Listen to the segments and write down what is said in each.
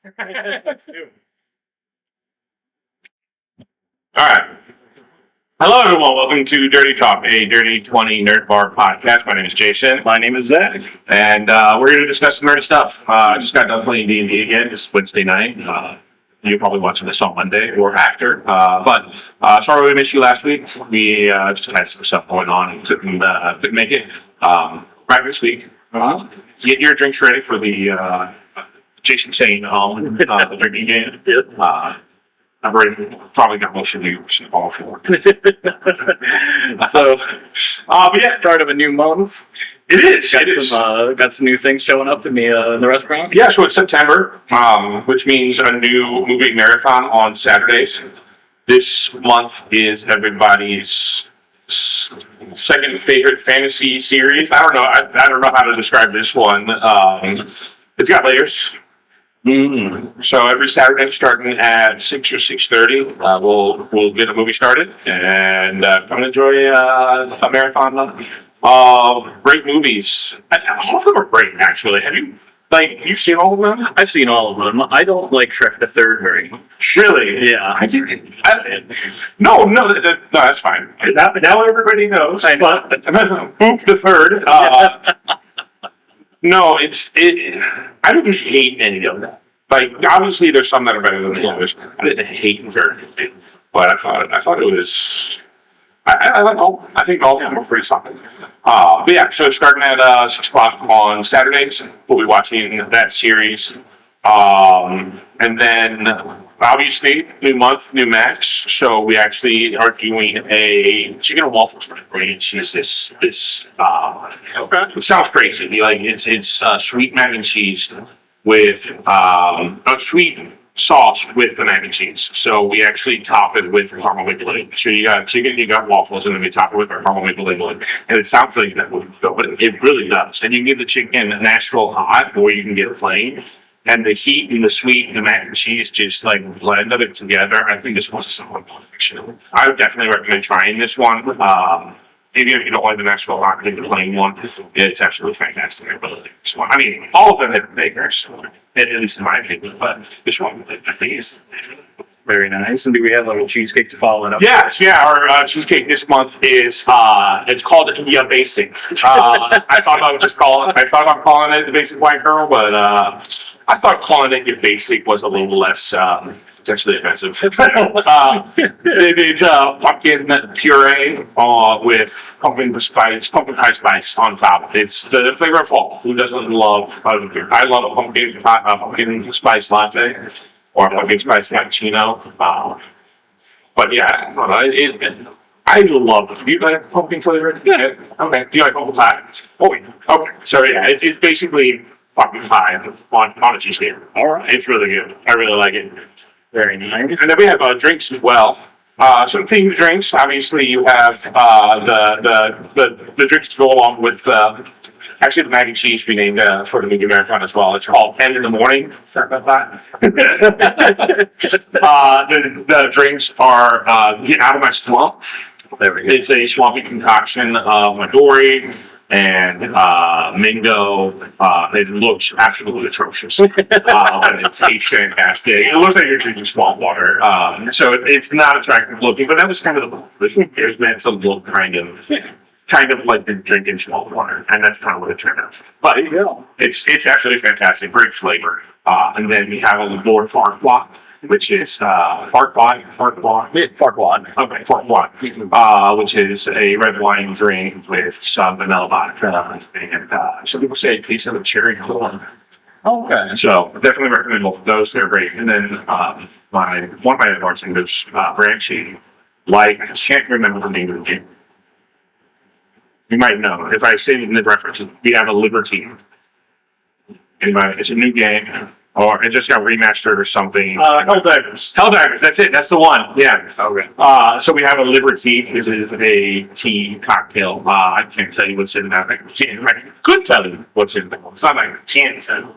Let's do it. All right. Hello, everyone. Welcome to Dirty Talk, a Dirty 20 Nerd Bar podcast. My name is Jason. My name is Zach. And we're here to discuss some nerdy stuff. I just got done playing D&D again. It's Wednesday night. You're probably watching this on Monday or after. But sorry we missed you last week. We just had some stuff going on and couldn't make it. Right this week, get your drinks ready for the Jason saying the drinking game. I've already probably got most of you all for. So, But yeah, start of a new month. it is. Got some new things showing up in the restaurant. Yeah, so it's September, which means a new movie marathon on Saturdays. This month is everybody's second favorite fantasy series. I don't know. I don't know how to describe this one. It's got layers. So every Saturday, starting at 6 or 6:30, we'll get a movie started and come and enjoy a marathon of great movies. All of them are great, actually. Have you seen all of them? I've seen all of them. I don't like Shrek the Third very much. Really? Yeah. No, that's fine. Now everybody knows. I know. But Boop the Third. No, I didn't hate any of them. Like, obviously, there's some that are better than the others. I didn't hate them very much, but I thought it was. I like all. I think all of them were pretty solid. But yeah, so starting at 6 o'clock on Saturdays, we'll be watching that series, and then obviously new month, new match. So we actually are doing a chicken and waffles range. It's this. Okay. It sounds crazy. Like it's sweet mac and cheese with a sweet sauce with the mac and cheese. So we actually top it with caramel maple pudding. So you got chicken, you got waffles, and then we top it with our caramel maple pudding. And it sounds like that wouldn't go, but it really does. And you can get the chicken Nashville hot, or you can get it plain. And the heat and the sweet and the mac and cheese just like blended it together. I think this was a solid combination. I would definitely recommend trying this one. Even if you don't like the Nashville hot, I think the plain one, it's absolutely fantastic. I really like this one. I mean, all of them have bakers, at least in my opinion, but this one, I think, is Very nice. And do we have a little cheesecake to follow it up? yeah. Our cheesecake this month is it's called Yeah Basic. I thought I'm calling it the Basic White Girl, but I thought calling it Yeah Basic was a little less potentially offensive. It's pumpkin puree with pumpkin pie spice on top. It's the flavor of fall. Who doesn't love? I love a pumpkin spice latte or a pumpkin spice cappuccino. But yeah, I love it. Do you like pumpkin flavor? Yeah. Okay. Do you like pumpkin pie? Oh, yeah. Okay. So yeah, it's basically pumpkin pie on a cheesecake. All right. It's really good. I really like it. Very nice. And then we have drinks as well. Some themed drinks. Obviously, you have the drinks to go along with. Actually, the mac and cheese we named for the movie marathon as well. It's called 10 in the morning. Sorry about that. The drinks are Get Out of My Swamp. There we go. It's a swampy concoction of Midori and mango. It looks absolutely atrocious. And it tastes fantastic. It looks like you're drinking swamp water. So it's not attractive looking, but that was kind of the point. It was meant to look kind of like you're drinking swamp water, and that's kind of what it turned out. But There you go. it's absolutely fantastic, great flavor. And then we have a Lord Farquaad, which is Farquaad. Yeah, Farquaad. Okay, Farquaad, which is a red wine drink with some vanilla vodka and some people say a piece of a cherry corn. Okay. So definitely recommend both of those. They're great. And then one of my other bartenders, Branchie, I can't remember the name of the game. You might know. If I say it in the reference, we have a Libertine. It's a new game. Or it just got remastered or something. Helldivers, that's it. That's the one. Yeah. Okay. So we have a Libertine, which is a tea cocktail. I can't tell you what's in that. I could tell you what's in there. It's not like I can't tell you.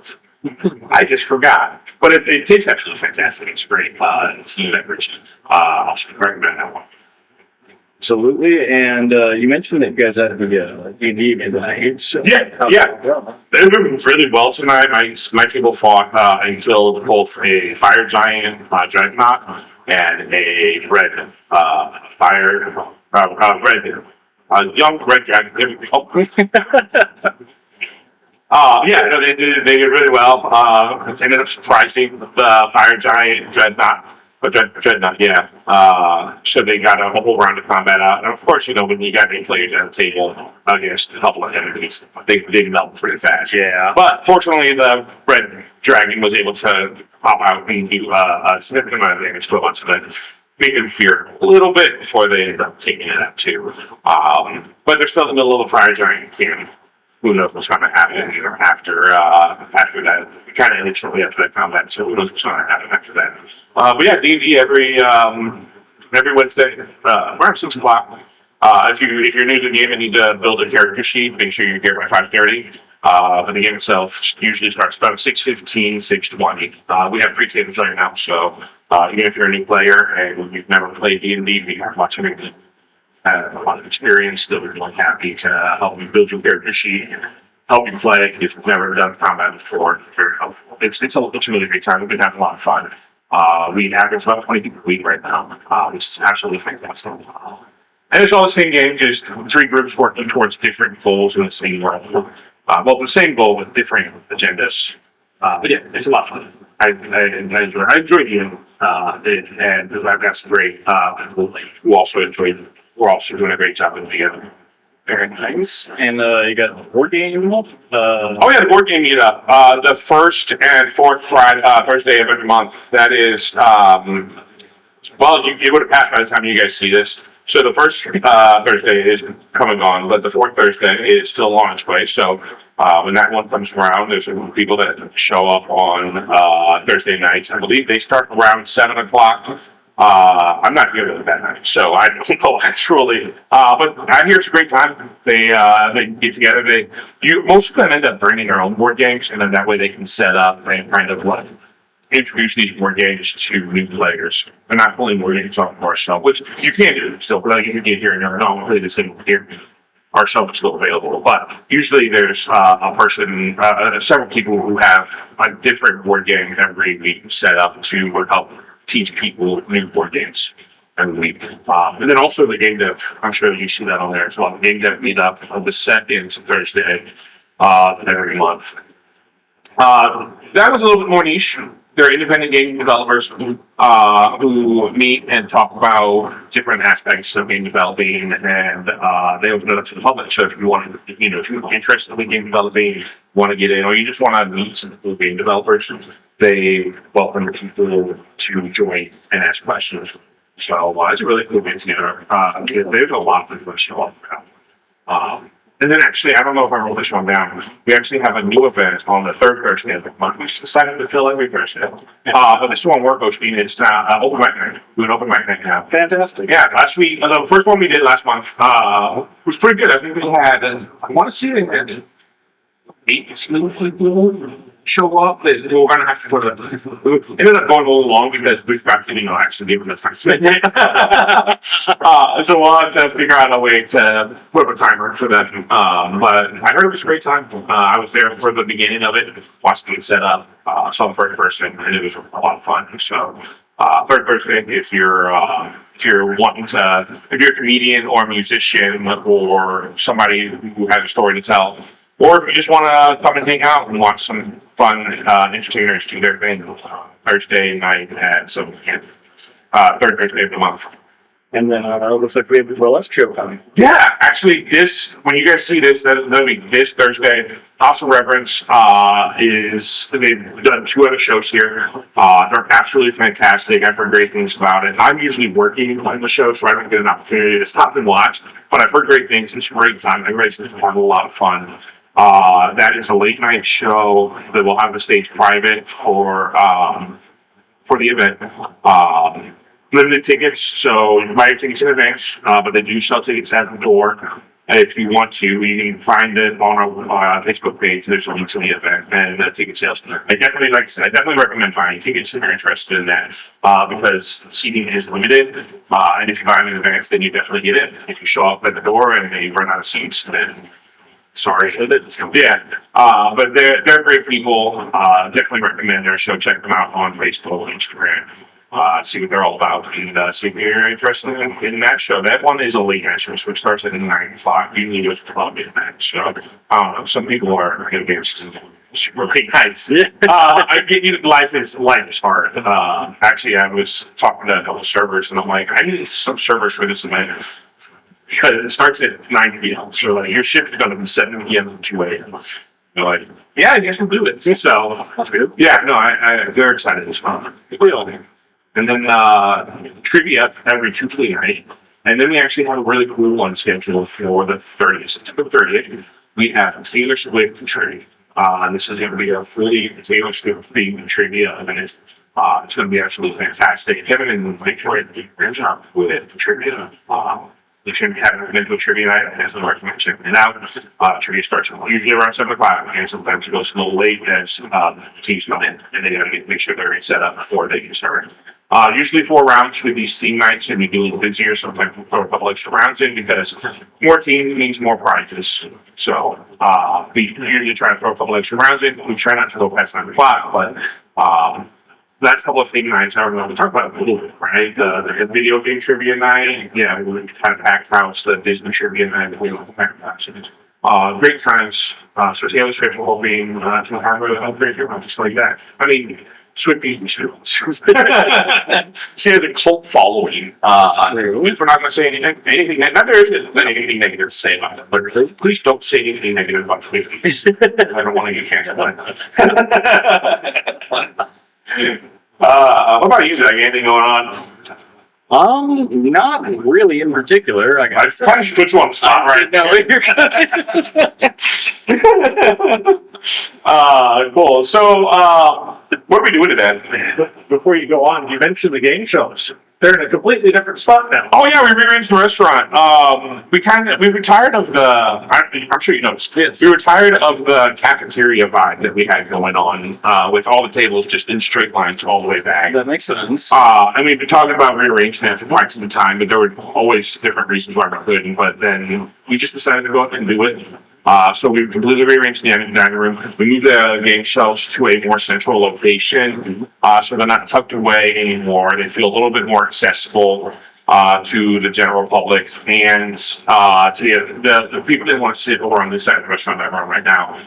I just forgot. But it tastes absolutely fantastic. It's great. Tea beverage. I'll recommend that one. Absolutely. And you mentioned that you guys had the D&D tonight. So Yeah. They did really well tonight. My people fought and killed both a fire giant dreadnought and a red young red dragon. There we go. Yeah, no, they did really well. Ended up surprising the fire giant dreadnought. Dreadnought, yeah. So they got a whole round of combat out. And of course, when you got 8 players at a table against a couple of enemies, they melt pretty fast. Yeah. But fortunately, the red dragon was able to pop out and do a significant amount of damage to a bunch of them. Make them fear a little bit before they end up taking it out too. But they're still in the middle of a fire giant camp. Who knows what's going to happen after that? Kind of initially after that combat, so who knows what's going to happen after that? But yeah, D&D every Wednesday around 6 o'clock. If you're new to the game and need to build a character sheet, make sure you're here by 5:30. But the game itself usually starts about 6:15, 6:20. We have 3 tables right now, so even if you're a new player and you've never played D&D, we have watching it. A lot of experience, still really happy to help you build your character sheet, help you play if you've never done combat before. Very helpful. It's a really great time. We've been having a lot of fun. We average about 20 people a week right now, which is absolutely fantastic. And it's all the same game, just 3 groups working towards different goals in the same world. Well, the same goal with different agendas. But yeah, it's a lot of fun. I enjoy the game, and I've got some great people who also enjoy it. We're also doing a great job in together. Very nice. And you got a board game? Oh yeah, the board game meetup. The first and fourth Thursday of every month. That is, well, it would have passed by the time you guys see this. So the first Thursday is coming on, but the fourth Thursday is still on its way. So when that one comes around, there's people that show up on Thursday nights. I believe they start around 7 o'clock. I'm not here that night, so I don't know actually. But I hear it's a great time. They get together. Most of them end up bringing their own board games, and then that way they can set up and kind of like introduce these board games to new players. They're not pulling board games off of our shelf, which you can do still. But like if you get here and you're like, no, play this thing here. Our shelf is still available, but usually there's a person, several people who have a different board game every week set up to help teach people new board games every week. And then also the game dev, I'm sure you see that on there as well. The game dev meetup on the second Thursday every month. That was a little bit more niche. They're independent game developers who meet and talk about different aspects of game developing, and they open it up to the public. So if you want to, if you're interested in game developing, want to get in, or you just want to meet some cool game developers, they welcome people to join and ask questions. So it's a really cool get together. There's a lot of people that show up. And then actually, I don't know if I wrote this one down. We actually have a new event on the third Thursday of the month. We just decided to fill every Thursday. But this one we're hosting is open mic night. We do an open mic night now. Fantastic. Yeah, last week, the first one we did last month was pretty good. I think we had, I want to see it again. 8 people show up. We're going to have to put it ended up going a little long because we've got to, actually give them the time. So we'll have to figure out a way to put up a timer for them. But I heard it was a great time. I was there for the beginning of it, watching it set up, saw the first person, and it was a lot of fun. So third Thursday, if you're wanting to, if you're a comedian or a musician or somebody who has a story to tell, or if you just want to come and hang out and watch some fun entertainers do their thing Thursday night at third Thursday of the month. And then it looks like we have a burlesque show coming. Yeah, actually, when you guys see this, that'll be this Thursday. House of Reverence they've done 2 other shows here. They're absolutely fantastic. I've heard great things about it. I'm usually working on the show, so I don't get an opportunity to stop and watch. But I've heard great things. It's a great time. Everybody's having a lot of fun. That is a late night show that will have the stage private for the event. Limited tickets, so you can buy your tickets in advance, but they do sell tickets at the door. And if you want to, you can find it on our Facebook page. There's a link to the event and ticket sales. I definitely, like I said, I definitely recommend buying tickets if you're interested in that, because seating is limited. And if you buy them in advance, then you definitely get in. If you show up at the door and they run out of seats, then sorry. Yeah. But they're great people. Definitely recommend their show. Check them out on Facebook, Instagram. See what they're all about, and see if you're interested in that show. That one is a late night show, so it starts at 9 o'clock. You need to club midnight. So I don't know. Some people are against super late nights. I get you. Life is hard. Actually, I was talking to a couple servers, and I'm like, I need some servers for this event. Because it starts at 9 p.m. So like your shift is going to be 7 p.m. to 2 a.m. They're like, yeah, I guess we'll do it. So that's good. Yeah, no, they're excited as well. And then trivia every Tuesday night. And then we actually have a really cool one scheduled for the 30th, September 30th. We have Taylor Swift trivia. This is going to be a fully Taylor Swift themed trivia event. It's going to be absolutely fantastic. Kevin and Victoria did a great job with it for trivia. If you haven't been to a trivia night, I definitely recommend checking it out. Trivia starts usually around 7 o'clock, and sometimes it goes a little late as teams come in, and they got to make sure they're set up before they get started. Usually 4 rounds with these team nights, and we do a little busier. Sometimes we'll throw a couple extra rounds in because more teams means more prizes. So we usually try to throw a couple extra rounds in. We try not to go past 9 o'clock, but last couple of theme nights, I don't know, we talk about it a little bit, right? The video game trivia night, yeah, we kind of packed house. The Disney trivia night, we packed house. Great times. So Taylor Swift, we're hoping to have a great trip, just like that. I mean, Swifty, she has a cult following. We're not going to say anything. Not there isn't anything negative to say about it, but please don't say anything negative about Swifties. I don't want to get canceled. What about you, Zach? Anything going on? Not really in particular. I guess. I probably should put you on the spot right now. Cool. So, what are we doing today? Before you go on, you mentioned the game shows. They're in a completely different spot now. Oh yeah, we rearranged the restaurant. We were tired of I'm sure you noticed. Yes. We were tired of the cafeteria vibe that we had going on, with all the tables just in straight lines all the way back. That makes sense. And we've been talking about rearranging that for quite some time, but there were always different reasons why we couldn't. But then we just decided to go ahead and do it. So we completely rearranged the dining room. We moved the game shelves to a more central location, so they're not tucked away anymore. They feel a little bit more accessible to the general public and to the people that want to sit over on this side of the restaurant that we're on right now,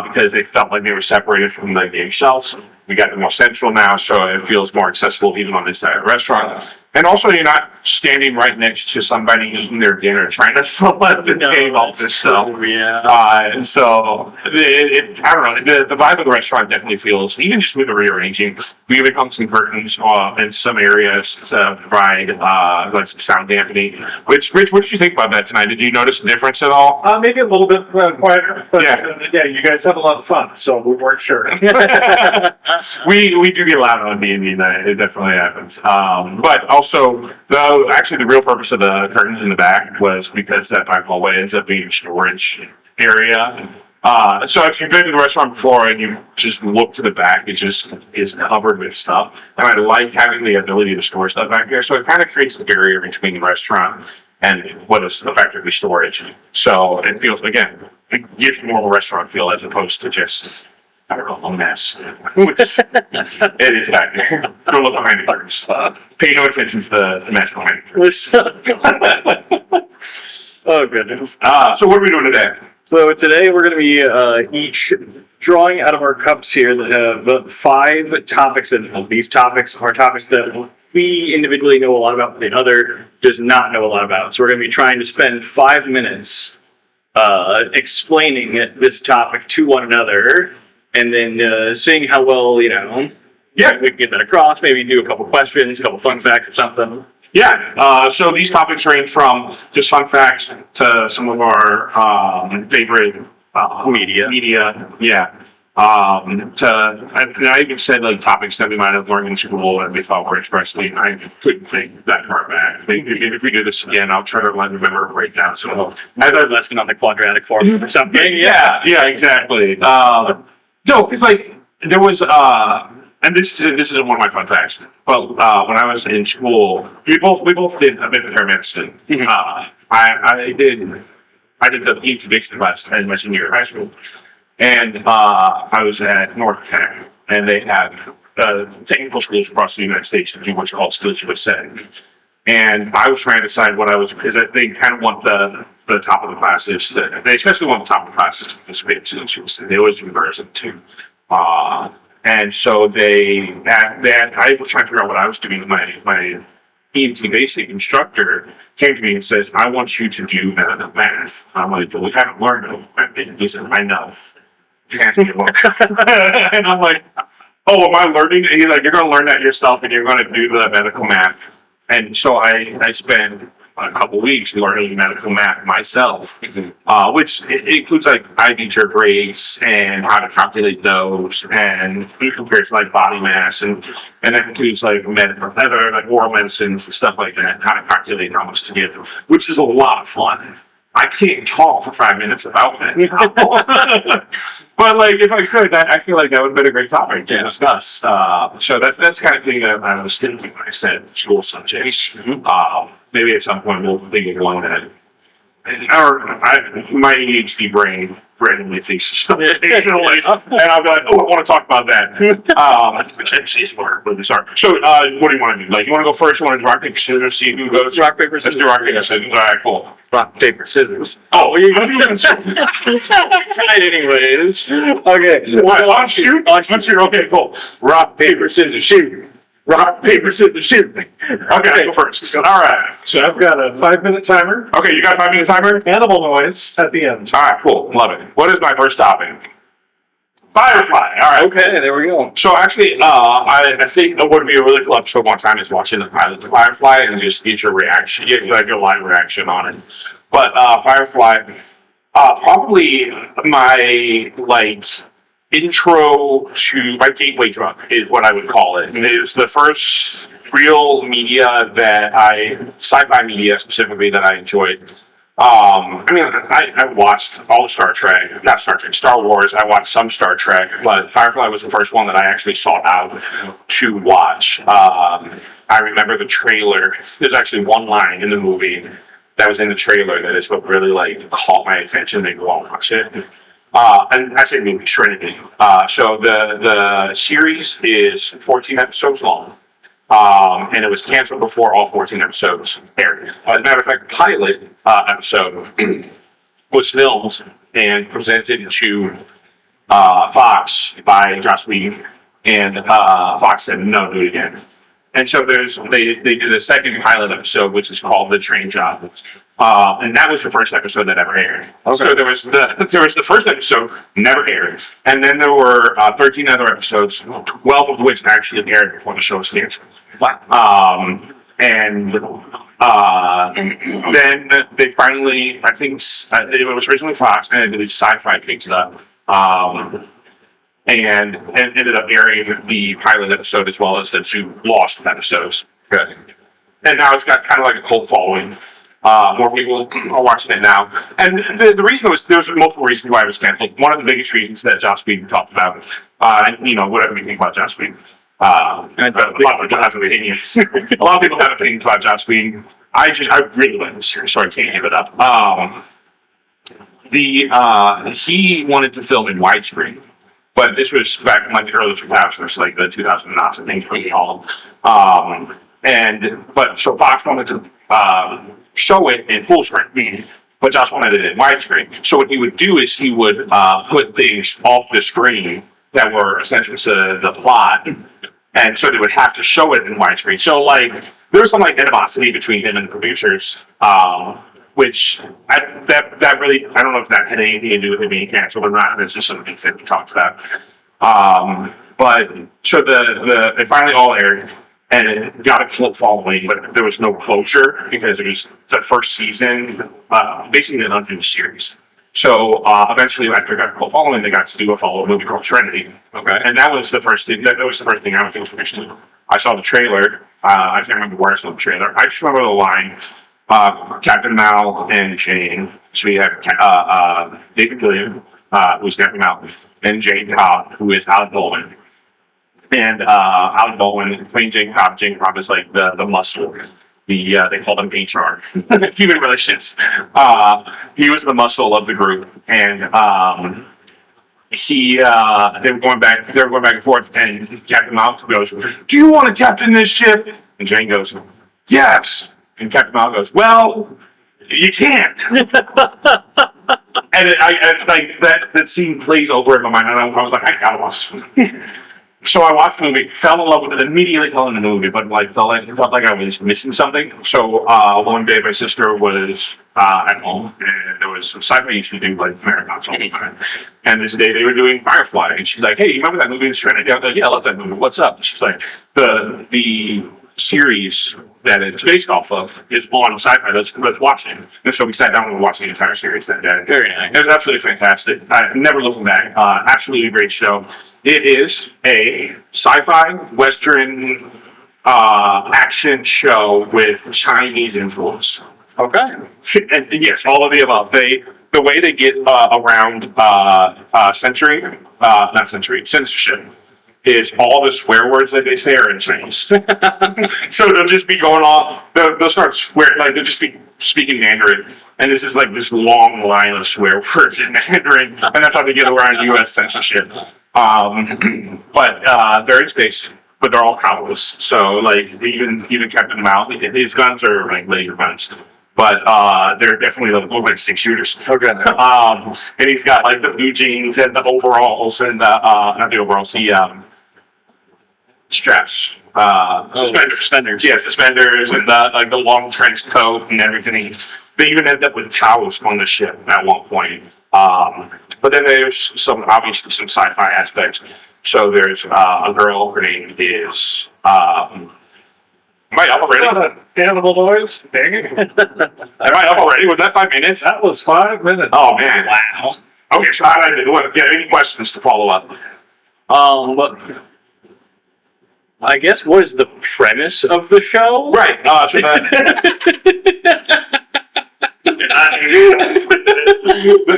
because they felt like they were separated from the game shelves. We got them more central now, so it feels more accessible even on this side of the restaurant. And also, you're not standing right next to somebody eating their dinner trying to select the game off this stuff. Yeah. And so, I don't know, the vibe of the restaurant definitely feels, even just with the rearranging, we even hung some curtains in some areas to provide like some sound dampening. Rich, what did you think about that tonight? Did you notice a difference at all? Maybe a little bit quieter, but Yeah. you guys have a lot of fun, so we weren't sure. We do get loud on D&D night. It definitely happens. But also, actually, the real purpose of the curtains in the back was because that back hallway ends up being a storage area. So if you've been to the restaurant before and you just look to the back, it just is covered with stuff. And I like having the ability to store stuff back here. So it kind of creates a barrier between the restaurant and what is effectively storage. So it feels, again, it gives you more of a restaurant feel as opposed to just, I don't know, a mess. Which it is back there. Don't look behind the curtains. Pay no attention to the mess behind the curtains. Oh goodness. So what are we doing today? So today we're going to be each drawing out of our cups here that have 5 topics in them. These topics are topics that we individually know a lot about, but the other does not know a lot about. So we're going to be trying to spend 5 minutes explaining this topic to one another, and then seeing how well, we can get that across. Maybe do a couple questions, a couple fun facts or something. Yeah, so these topics range from just fun facts to some of our favorite media. Yeah. And I even said like topics that we might have learned in school that we thought were interesting. I couldn't think that far back. Maybe if we do this again, I'll try to remember it right now. So As our lesson on the quadratic form or something. yeah, exactly. No, it's like there was, and this isn't one of my fun facts, but when I was in school, we both did a bit of paramedicine. I did the EMT basic class in my senior year of high school, and I was at North Tech, and they had technical schools across the United States to do what's called Skills USA. And I was trying to decide what I was, because they kind of want the top of the classes to, they especially want the top of the classes to participate in Skills USA. They always do theirs too. And so I was trying to figure out what I was doing. My EMT basic instructor came to me and says, I want you to do math. I'm like, well, we haven't learned it. He said, I know. And I'm like, oh, am I learning? He's like, you're going to learn that yourself and you're going to do the medical math. And so I spent a couple weeks learning medical math myself, which includes like IV jerk rates and how to calculate those, and compared to like body mass, and that includes like other like oral medicines and stuff like that, how to calculate how much to give, which is a lot of fun. I can't talk for 5 minutes about that. But like, if I could, I feel like that would have been a great topic to discuss. So that's the kind of thing that I was thinking when I said school subjects. Maybe at some point we'll think of one that, my ADHD brain randomly thinks of stuff occasionally, and I'll be like, oh, I want to talk about that. Which actually is what really sorry. So, what do you want to do? Like, you want to go first? You want to do rock, paper, scissors, see who goes? Rock, paper, Let's scissors. do rock, paper, scissors. All right, cool. Rock, paper, scissors. Oh, you're Tight anyways. Okay. on shoot? On shoot. Okay, cool. Rock, paper, scissors, shoot. Rock, paper, scissors, shoot. Okay, I go first. All right. So I've got a 5-minute timer. Okay, you got a 5-minute timer? Animal noise at the end. All right, cool. Love it. What is my first topic? Firefly. All right. Okay, there we go. So actually, I think what would be a really cool episode one time is watching the pilot of Firefly and just get your reaction, get like your live reaction on it. But Firefly, probably my like intro to my gateway drug is what I would call it. It was the first real media sci-fi media specifically that I enjoyed. I watched all the Star Wars. I watched some Star Trek, but Firefly was the first one that I actually sought out to watch. I remember the trailer. There's actually one line in the movie that was in the trailer that is what really like caught my attention. Made me want to watch it. And actually, the movie Trinity. So the series is 14 episodes long. And it was canceled before all 14 episodes aired. As a matter of fact, the pilot episode was filmed and presented to Fox by Joss Whedon, and Fox said, no, do it again. And so they did a second pilot episode, which is called The Train Job. And that was the first episode that ever aired. Okay. So there was the first episode, never aired. And then there were 13 other episodes, 12 of which actually aired before the show was canceled. Wow. And then they finally, I think it was originally Fox, and I believe Sci-Fi picked it up. And ended up airing the pilot episode as well as the 2 lost episodes. Good. And now it's got kind of like a cult following. More people are watching it now. And the reason there's multiple reasons why it was canceled. One of the biggest reasons that Joss Whedon talked about, and whatever you think about Joss Whedon. A lot of people have opinions. A lot of people have opinions about Joss Whedon. I really like this series, so I can't give it up. He wanted to film in widescreen. But this was back in like the early 2000s, like the 2000 knots, I think, we call them. So Fox wanted to show it in full screen, but Joss wanted it in widescreen. So what he would do is he would put things off the screen that were essential to the plot, and so they would have to show it in widescreen. So like there was some like animosity between him and the producers. Which that really, I don't know if that had anything to do with it being canceled or not. It's just something that we talked about. But so they finally all aired, and it got a cult following, but there was no closure because it was the first season, basically an unfinished series. So eventually, after I got following, they got to do a follow-up movie called Trinity. Okay. And that was the first thing. That was the first thing I was introduced to. I saw the trailer. I can't remember where I saw the trailer. I just remember the line: Captain Mal and Jane. So we have David Gilliam, who's Captain Mal, and Jane Cobb, who is Alec Baldwin. And Alec Baldwin playing Jane Cobb. Jane Cobb is like the muscle. They called him HR, human relations. He was the muscle of the group, and they were going back and forth. And Captain Mal goes, "Do you want to captain this ship?" And Jane goes, "Yes." And Captain Mal goes, "Well, you can't." And like that scene plays over in my mind, and I was like, I gotta watch this movie. So I watched the movie, fell in love with it, immediately fell in the movie, but like felt like I was missing something. So one day my sister was at home, and there was some sci-fi used to do like marathons all the time. And this day they were doing Firefly, and she's like, "Hey, you remember that movie, Trinity?" I was like, "Yeah, I love that movie. What's up?" And she's like, "The series that it's based off of is on sci-fi. Let's watch it." And so we sat down and watched the entire series that day. Very nice. It was absolutely fantastic. I'm never looking back. Absolutely great show. It is a sci-fi western action show with Chinese influence. Okay. And yes, all of the above. The way they get around censorship is all the swear words that they say are in Chinese. So they'll just be going on. They'll start swear like they'll just be speaking Mandarin, and this is like this long line of swear words in Mandarin, and that's how they get around U.S. censorship. But they're in space, but they're all Cowboys. So like even Captain Mal, his guns are like laser guns. But they're definitely look like 6-shooters. Okay. And he's got like the blue jeans and the overalls and not the overalls, the straps, suspenders. Yeah, suspenders and the long trench coat and everything. They even end up with cows on the ship at one point. But then there's obviously some sci-fi aspects. So there's a girl. Her name is. Am I up already? Is that an animal noise? Dang it. Am I up already? Was that 5 minutes? That was 5 minutes. Oh man! Wow. Okay, so how did I do? Get any questions to follow up? But I guess what is the premise of the show? Right.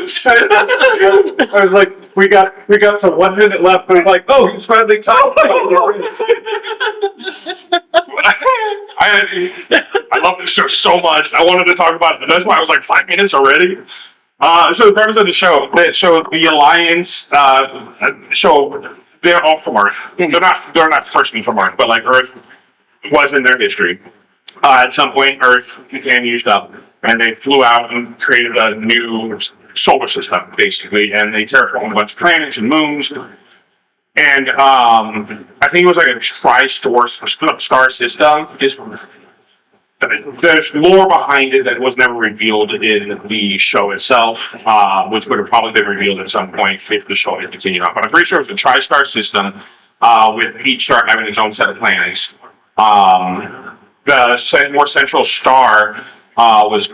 So that. I was like, we got to 1 minute left, but I'm like, oh, he's finally talking. I love this show so much. I wanted to talk about it. That's why I was like 5 minutes already. So the premise of the show, the Alliance, they're all from Earth. They're not personally from Earth, but like Earth was in their history. At some point, Earth became used up, and they flew out and created a new solar system, basically, and they terraformed a bunch of planets and moons. And I think it was like a star system. There's lore behind it that was never revealed in the show itself, which would have probably been revealed at some point if the show had continued on. But I'm pretty sure it's a tri-star system with each star having its own set of planets. The more central star was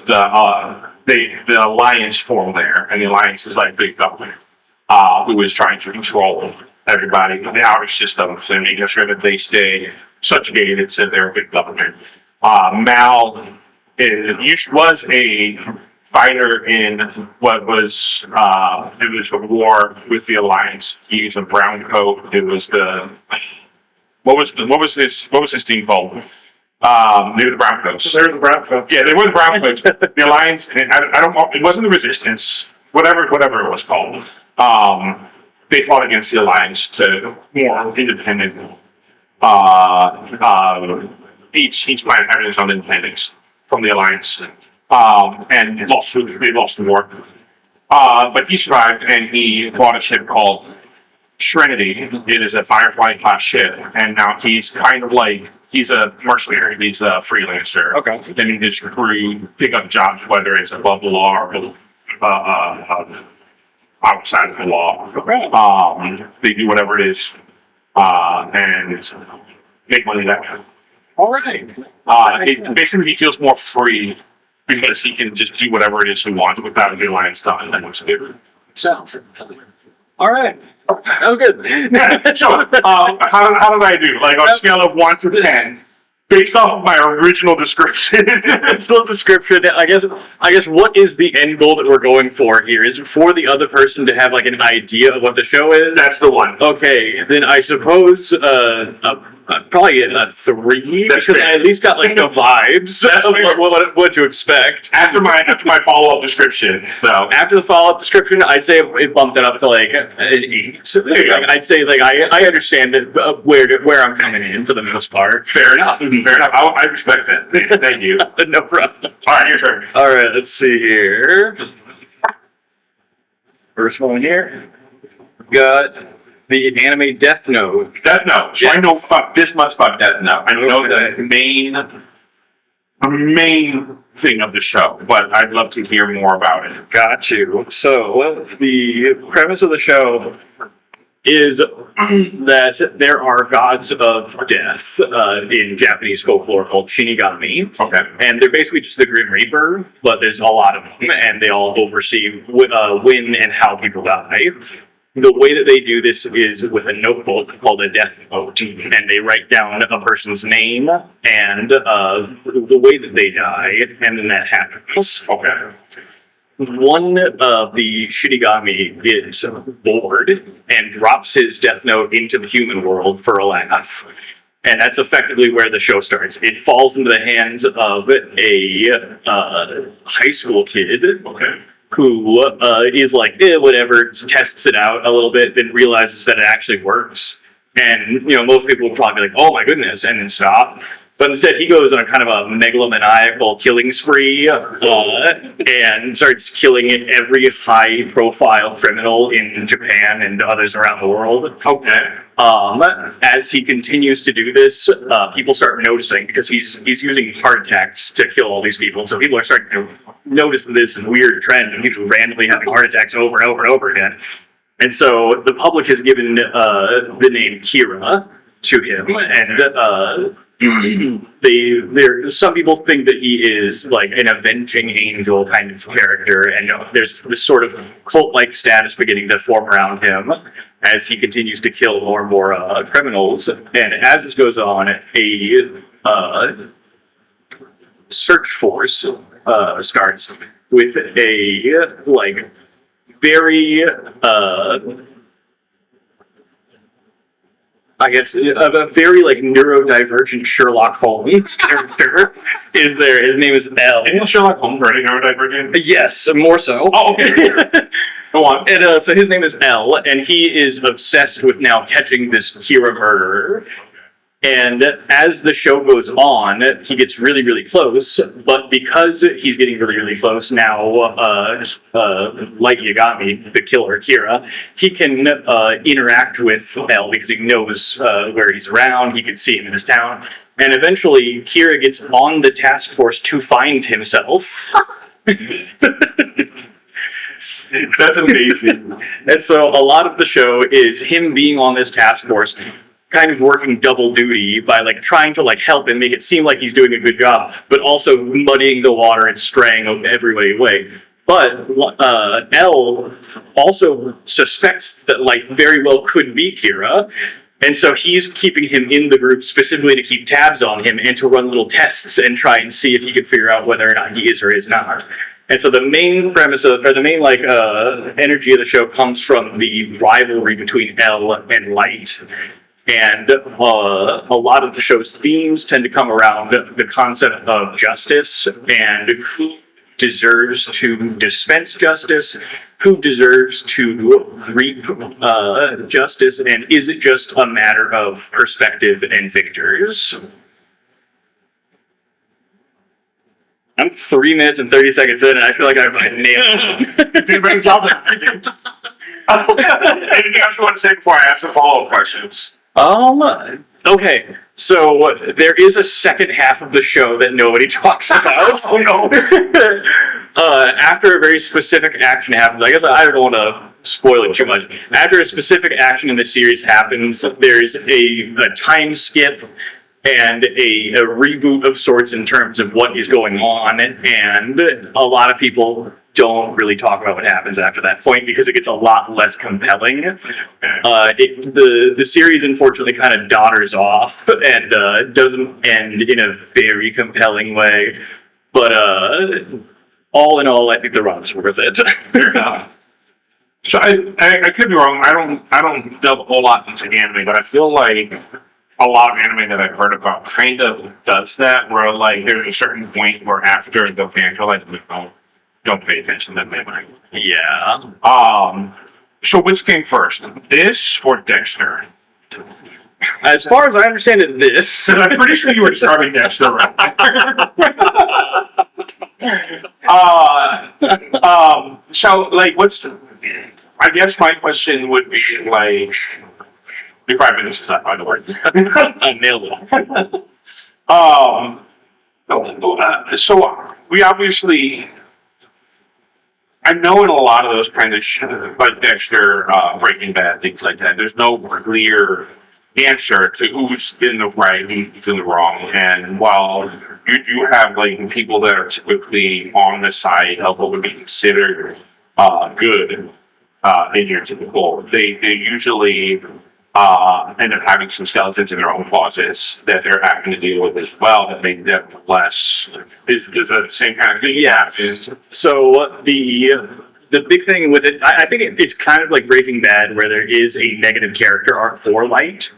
the Alliance formed there, and the Alliance is like big government who is trying to control everybody, the outer systems, and making sure that they stay subjugated to their big government. Mal was a fighter in what was it was a war with the Alliance. He was a brown coat. It was what was his team called? They were the Brown Coats. They're the Brown Coats. Yeah, they were the Brown Coats. The Alliance. I don't know. It wasn't the Resistance. Whatever it was called. They fought against the Alliance to more independent. Each planet having its own independence from the Alliance, and they lost the war. But he survived, and he bought a ship called Trinity. It is a Firefly class ship, and now he's kind of like he's a mercenary. He's a freelancer. Okay. Then his crew pick up jobs, whether it's above the law or outside of the law. Right. They do whatever it is, and make money that way. All right. Basically, he feels more free because he can just do whatever it is he wants without any lines done. That was good. Sounds. All right. That was good. So, how did I do? Like on a scale of 1 to 10, based off of my original description. Full description. I guess what is the end goal that we're going for here? Is it for the other person to have like an idea of what the show is? That's the one. Okay, then I suppose probably a 3 That's because fair. I at least got like the vibes That's of fair. what to expect. After my follow up description, so After the follow-up description, I'd say it bumped it up to like an 8. you go. Like, I'd say like I understand it, where I'm coming in for the most part. fair enough. Fair enough. I respect that. Thank you. No problem. All right, your turn. All right, let's see here. First one here. We've got the anime Death Note. Death Note. So I know about this much about Death Note. I know the main thing of the show, but I'd love to hear more about it. Got you. So the premise of the show is that there are gods of death in Japanese folklore called Shinigami. Okay. And they're basically just the Grim Reaper, but there's a lot of them, and they all oversee when and how people die. The way that they do this is with a notebook called a death note, and they write down a person's name and the way that they die, and then that happens. Okay. One of the Shinigami gets bored and drops his death note into the human world for a laugh. And that's effectively where the show starts. It falls into the hands of a high school kid. Okay. Who is like, whatever, tests it out a little bit, then realizes that it actually works. And, most people would probably be like, oh my goodness, and then stop. But instead, he goes on a kind of a megalomaniacal killing spree and starts killing every high-profile criminal in Japan and others around the world. Okay. As he continues to do this, people start noticing because he's using heart attacks to kill all these people. So people are starting to notice this weird trend of people randomly having heart attacks over and over and over again. And so the public has given the name Kira to him, and some people think that he is like an avenging angel kind of character, and there's this sort of cult-like status beginning to form around him as he continues to kill more and more criminals. And as this goes on, a search force starts with a like very I guess a very like neurodivergent Sherlock Holmes character is there. His name is L. Isn't Sherlock Holmes running neurodivergent? Yes, more so. Oh, okay. Go on. And so his name is L, and he is obsessed with now catching this Kira murderer. And as the show goes on, he gets really, really close. But because he's getting really, really close now, Light Yagami, the killer Kira, he can interact with L because he knows where he's around. He can see him in his town. And eventually, Kira gets on the task force to find himself. That's amazing. And so a lot of the show is him being on this task force, kind of working double duty by like trying to like help and make it seem like he's doing a good job, but also muddying the water and straying every way. But L also suspects that like very well could be Kira. And so he's keeping him in the group specifically to keep tabs on him and to run little tests and try and see if he can figure out whether or not he is or is not. And so the main premise of, or the main like energy of the show comes from the rivalry between L and Light. And a lot of the show's themes tend to come around the concept of justice and who deserves to dispense justice, who deserves to reap justice, and is it just a matter of perspective and victors? I'm 3 minutes and 30 seconds in, and I feel like I've nailed it. You did a great job there. Anything else you want to say before I ask the follow-up questions? Okay, so there is a second half of the show that nobody talks about. Oh no! After a very specific action happens, I guess I don't want to spoil it too much. After a specific action in the series happens, there's a time skip, and a reboot of sorts in terms of what is going on, and a lot of people don't really talk about what happens after that point because it gets a lot less compelling. The series unfortunately kind of dodders off and doesn't end in a very compelling way, but all in all, I think the run is worth it. Fair enough. So I could be wrong. I don't delve a whole lot into anime, but I feel like a lot of anime that I've heard about kind of does that, where like there's a certain point where after the fans are like, don't pay attention to them anymore. Yeah. So which came first, this or Dexter? As far as I understand it, this. I'm pretty sure you were describing Dexter, right? So like, I guess my question would be like, be 5 minutes is not by the word. I nailed it. So we obviously, I know in a lot of those kind of like Dexter, Breaking Bad, things like that, there's no clear answer to who's in the right and who's in the wrong. And while you do have like people that are typically on the side of what would be considered good in your typical, they usually end up having some skeletons in their own closets that they're having to deal with as well that make them less. Is that the same kind of thing? Yes. So the big thing with it, I think it's kind of like Breaking Bad, where there is a negative character arc for Light,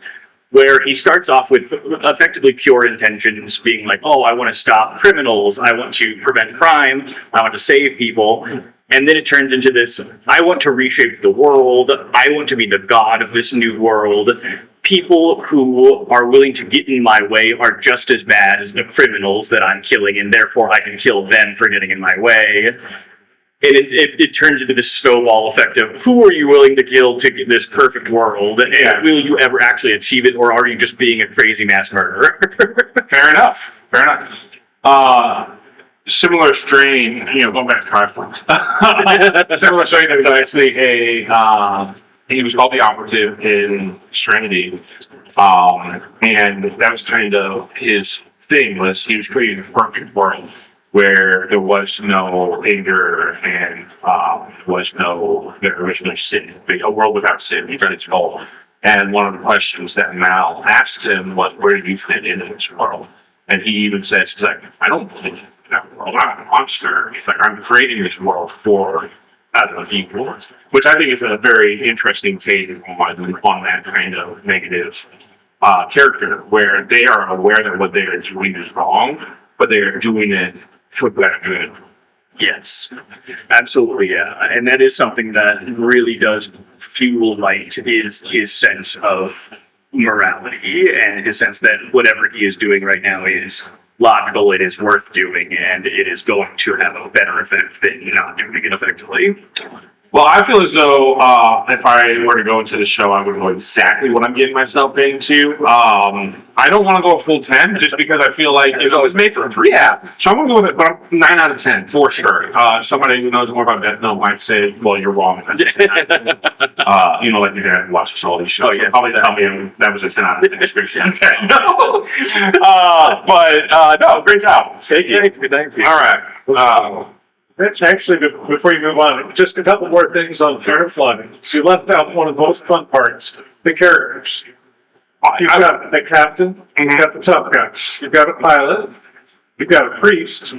where he starts off with effectively pure intentions, being like, oh, I want to stop criminals, I want to prevent crime, I want to save people. And then it turns into this, I want to reshape the world, I want to be the god of this new world. People who are willing to get in my way are just as bad as the criminals that I'm killing, and therefore I can kill them for getting in my way. And it turns into this snowball effect of who are you willing to kill to get this perfect world, and will you ever actually achieve it, or are you just being a crazy mass murderer? Fair enough. Similar strain, going back to Crash. Similar strain that was actually he was called the Operative in Serenity, and that was kind of his thing, was he was creating a perfect world where there was no anger and there was no sin, a world without sin, it's called. And one of the questions that Mal asked him was, where do you fit into this world? And he even says, he's like, I don't believe in that world, I'm a monster. He's like, I'm creating this world for other people, which I think is a very interesting take on that kind of negative character, where they are aware that what they are doing is wrong, but they are doing it for better good. Yes, absolutely, yeah. And that is something that really does fuel Light, is his sense of morality and his sense that whatever he is doing right now is logical, it is worth doing, and it is going to have a better effect than not doing it effectively. Well, I feel as though if I were to go into the show, I would know exactly what I'm getting myself into. I don't want to go a full 10 just because I feel like it's always made for a 3. Yeah. So I'm going to go with it, but 9 out of 10 for sure. Somebody who knows more about that might say, well, you're wrong. That's a 10 out of 10. Like your dad watches all these shows. Oh, yes. Probably tell me that was a 10 out of 10 description. Okay. No. No, great job. Thank you. All right. Actually, before you move on, just a couple more things on Firefly. You left out one of the most fun parts, the characters. You've got the captain, you've got the tough guy, you've got a pilot, you've got a priest,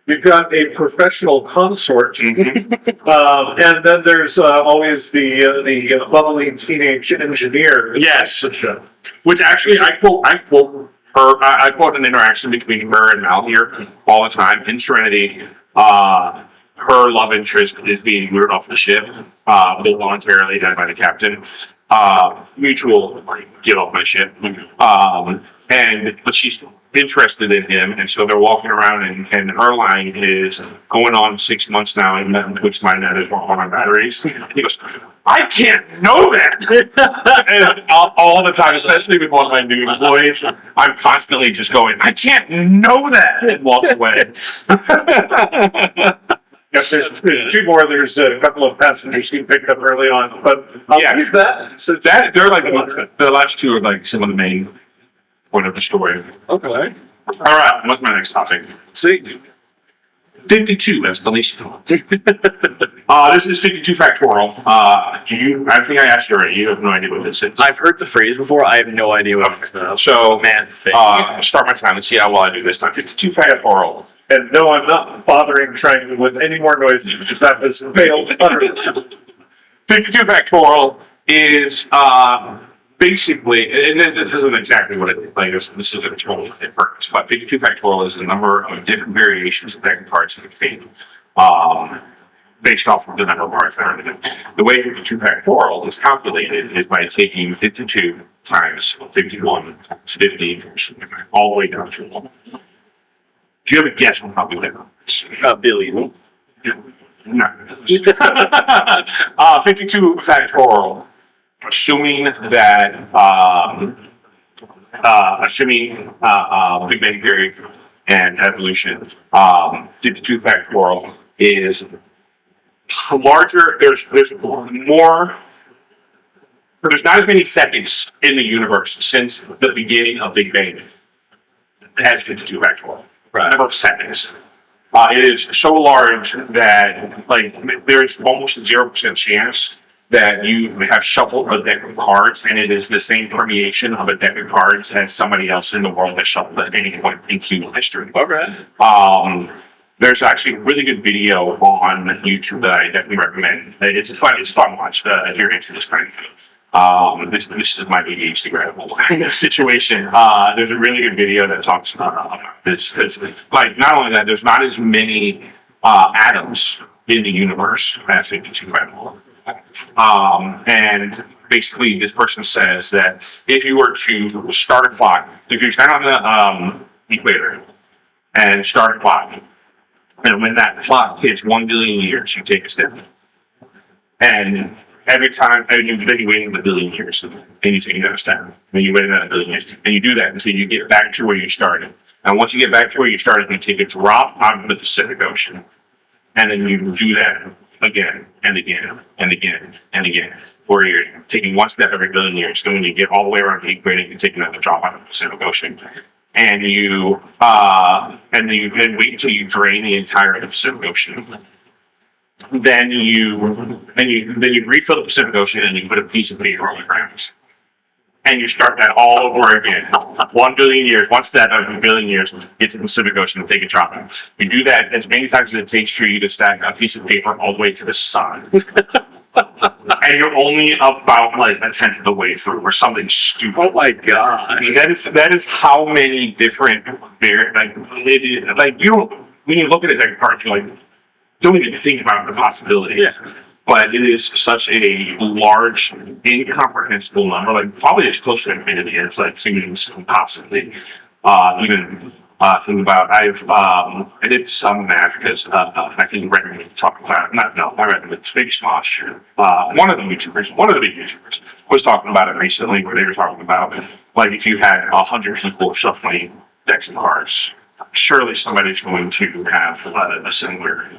you've got a professional consort, and then there's always the bubbly teenage engineer. Yes, which actually I quote an interaction between her and Mal here all the time in Serenity. Her love interest is being lured off the ship, voluntarily done by the captain. Mutual, like, get off my ship. But she's interested in him, and so they're walking around, and her line is going on 6 months now, and nothing twixt my net is on my batteries. And he goes, I can't know that! And all the time, especially with one of my new employees, I'm constantly just going, I can't know that! And walk away. Yes, there's 2 more. There's a couple of passengers he picked up early on, but I'll leave that. So they're like the last 2 are like some of the main point of the story. Okay. All right, what's my next topic? See. 52 exclamation. This is 52 factorial. I think I asked you already. You have no idea what this is. I've heard the phrase before. I have no idea what it's about. So, Math thing. start my time and see how well I do this time. 52 factorial. And no, I'm not bothering trying to with any more noises because that has failed utterly. 52 factorial is basically, and this isn't exactly what it like. This isn't totally fit purpose, but 52 factorial is the number of different variations of vector parts that contain, based off of the number of parts that are in it. The way 52 factorial is calculated is by taking 52 times 51 times 50 all the way down to 1. Do you have a guess on how we live on this? A billion. No. 52 factorial, assuming that, Big Bang Theory and evolution, 52 factorial is larger. There's more. There's not as many seconds in the universe since the beginning of Big Bang as 52 factorial. Right. Number of seconds. It is so large that there's almost a 0% chance that you have shuffled a deck of cards and it is the same permeation of a deck of cards as somebody else in the world has shuffled at any point in human history. Okay. There's actually a really good video on YouTube that I definitely recommend. It's fun watch if you're into this kind of thing. This is my ADHD kind of situation. There's a really good video that talks about this because, not only that, there's not as many atoms in the universe as 52 factorial. And basically, this person says that if you were to start a clock, if you stand on the equator and start a clock, and when that clock hits 1 billion years, you take a step, and every time, and you've been waiting a billion years, and you take another step, and you wait another billion years, and you do that until you get back to where you started. And once you get back to where you started, you take a drop out of the Pacific Ocean, and then you do that again and again and again and again, where you're taking one step every billion years. Then when you get all the way around the equator, you take another drop out of the Pacific Ocean, and you then wait until you drain the entire Pacific Ocean. Then you refill the Pacific Ocean and you put a piece of paper on the ground. And you start that all over again. 1 billion years, one step every billion years, get to the Pacific Ocean and take a drop. You do that as many times as it takes for you to stack a piece of paper all the way to the sun. And you're only about a tenth of the way through or something stupid. Oh my gosh. That is how many different you don't, when you look at it parts, you're like, don't even think about the possibilities. Yeah. But it is such a large, incomprehensible number, probably as close to infinity as humans can possibly even think about. I did some math because I think Redmond talked about it. Not Redmond, it's Big Smosh. One of the big YouTubers was talking about it recently, where they were talking about if you had 100 people shuffling decks of cards, surely somebody's going to have a similar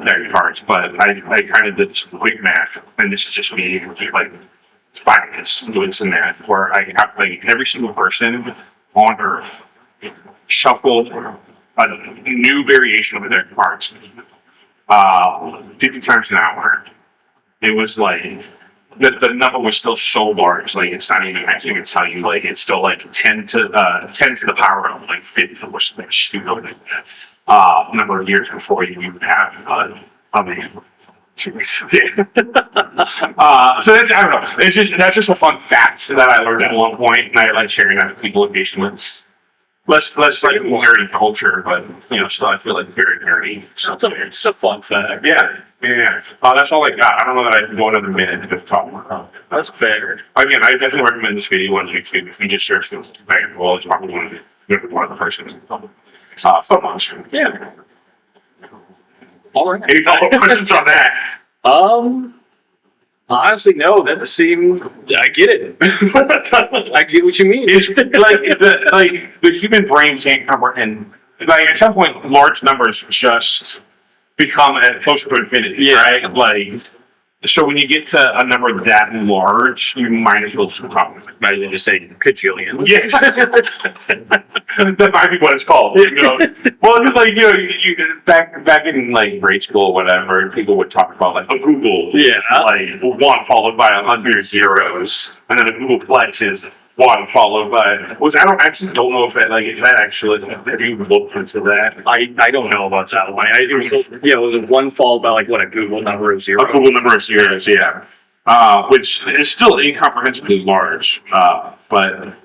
deck of cards. But I kind of did some quick math, and this is just me, 5 minutes doing some math, where I have every single person on Earth shuffled a new variation of a deck of cards 50 times an hour. It was the number was still so large, it's not even, I can't even tell you, it's still 10 to the power of 50 or something stupid number of years before you have so that's, I don't know. That's just a fun fact that I learned at one point, and I like sharing that with people occasionally. Less nerdy culture, but still I feel very nerdy. So It's a fun fact. Yeah. That's all I got. I don't know that I can go another minute to talk about. That's fair. Again, I definitely recommend this video on YouTube. If you just search for Well, it's probably one of the first ones. So much. Yeah. All right. Any follow-up questions on that? Honestly, no. That seemed. I get it. I get what you mean. It's the human brain can't comprehend. At some point, large numbers just become closer to infinity, Yeah. right? So when you get to a number that large, you might as well just call it. Rather than just say Kajillion. Yeah, that might be what it's called. Well, because like you back in like grade school or whatever, people would talk about like a Google, is like one followed by 100 zeros, and then a Google Plex is one followed by. I don't know if that like is that actually have you looked into that? I don't know about that one. It was a one followed by like what, a Google number of zeros. A Google number of zeros, yeah. Which is still incomprehensibly large, but.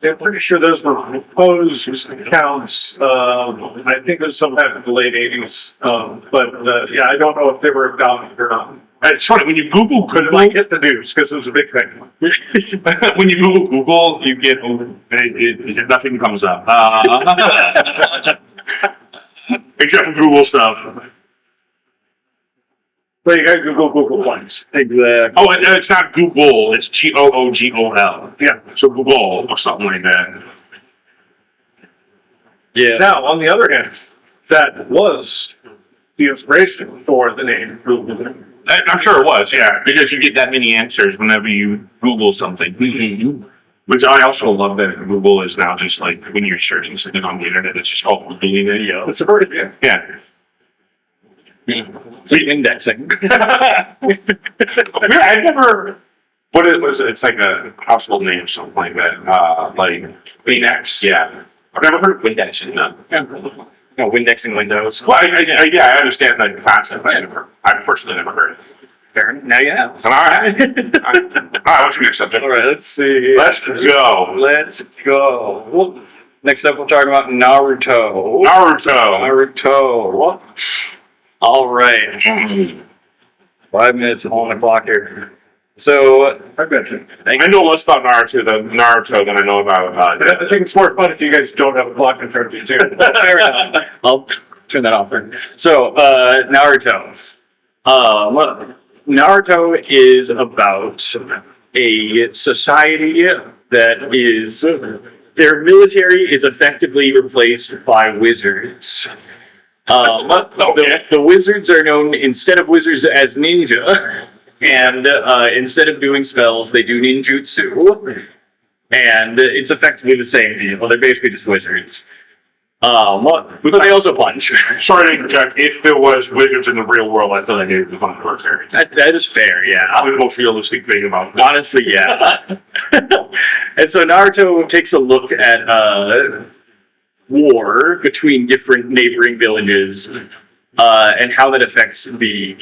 I'm pretty sure those were proposed accounts. I think it was sometime in the late 80s. But yeah, I don't know if they were adopted or not. It's funny when you Google Google. I hit the news because it was a big thing. When you Google, you get nothing comes up except for Google stuff. But you got to Google Plex. Exactly. Oh, it's not Google. It's Googol. Yeah. So Google or something like that. Yeah. Now, on the other hand, that was the inspiration for the name Google. I'm sure it was, yeah, because you get that many answers whenever you Google something. Which I also love that Google is now just like when you're searching something on the internet, it's just called Googling it. Yeah. It's a very good. Yeah. It's like indexing. I never. What it was? It's like a household name, something like that. Like Kleenex. Yeah, I've never heard of Windex. No, Windexing Windows. Well, I understand the concept. I personally never heard it. Fair enough. Now you have. All right. All right. What's your next subject? All right, let's see. Let's go. Let's go. Next up, we're talking about Naruto. Naruto. All right. 5 minutes on the clock here. So, I bet you. I know less about Naruto than I know about. I think it's more fun if you guys don't have a clock in front of you, too. fair enough. I'll turn that off. So, Naruto. Naruto is about a society that is, their military is effectively replaced by wizards. The wizards are known, instead of wizards, as ninja, and instead of doing spells, they do ninjutsu, and it's effectively the same deal. They're basically just wizards. But they also punch. Sorry to interject. If there was wizards in the real world, I thought I needed to find military. That is fair, yeah. Probably the most realistic thing about that. Honestly, yeah. And so Naruto takes a look at war between different neighboring villages and how that affects the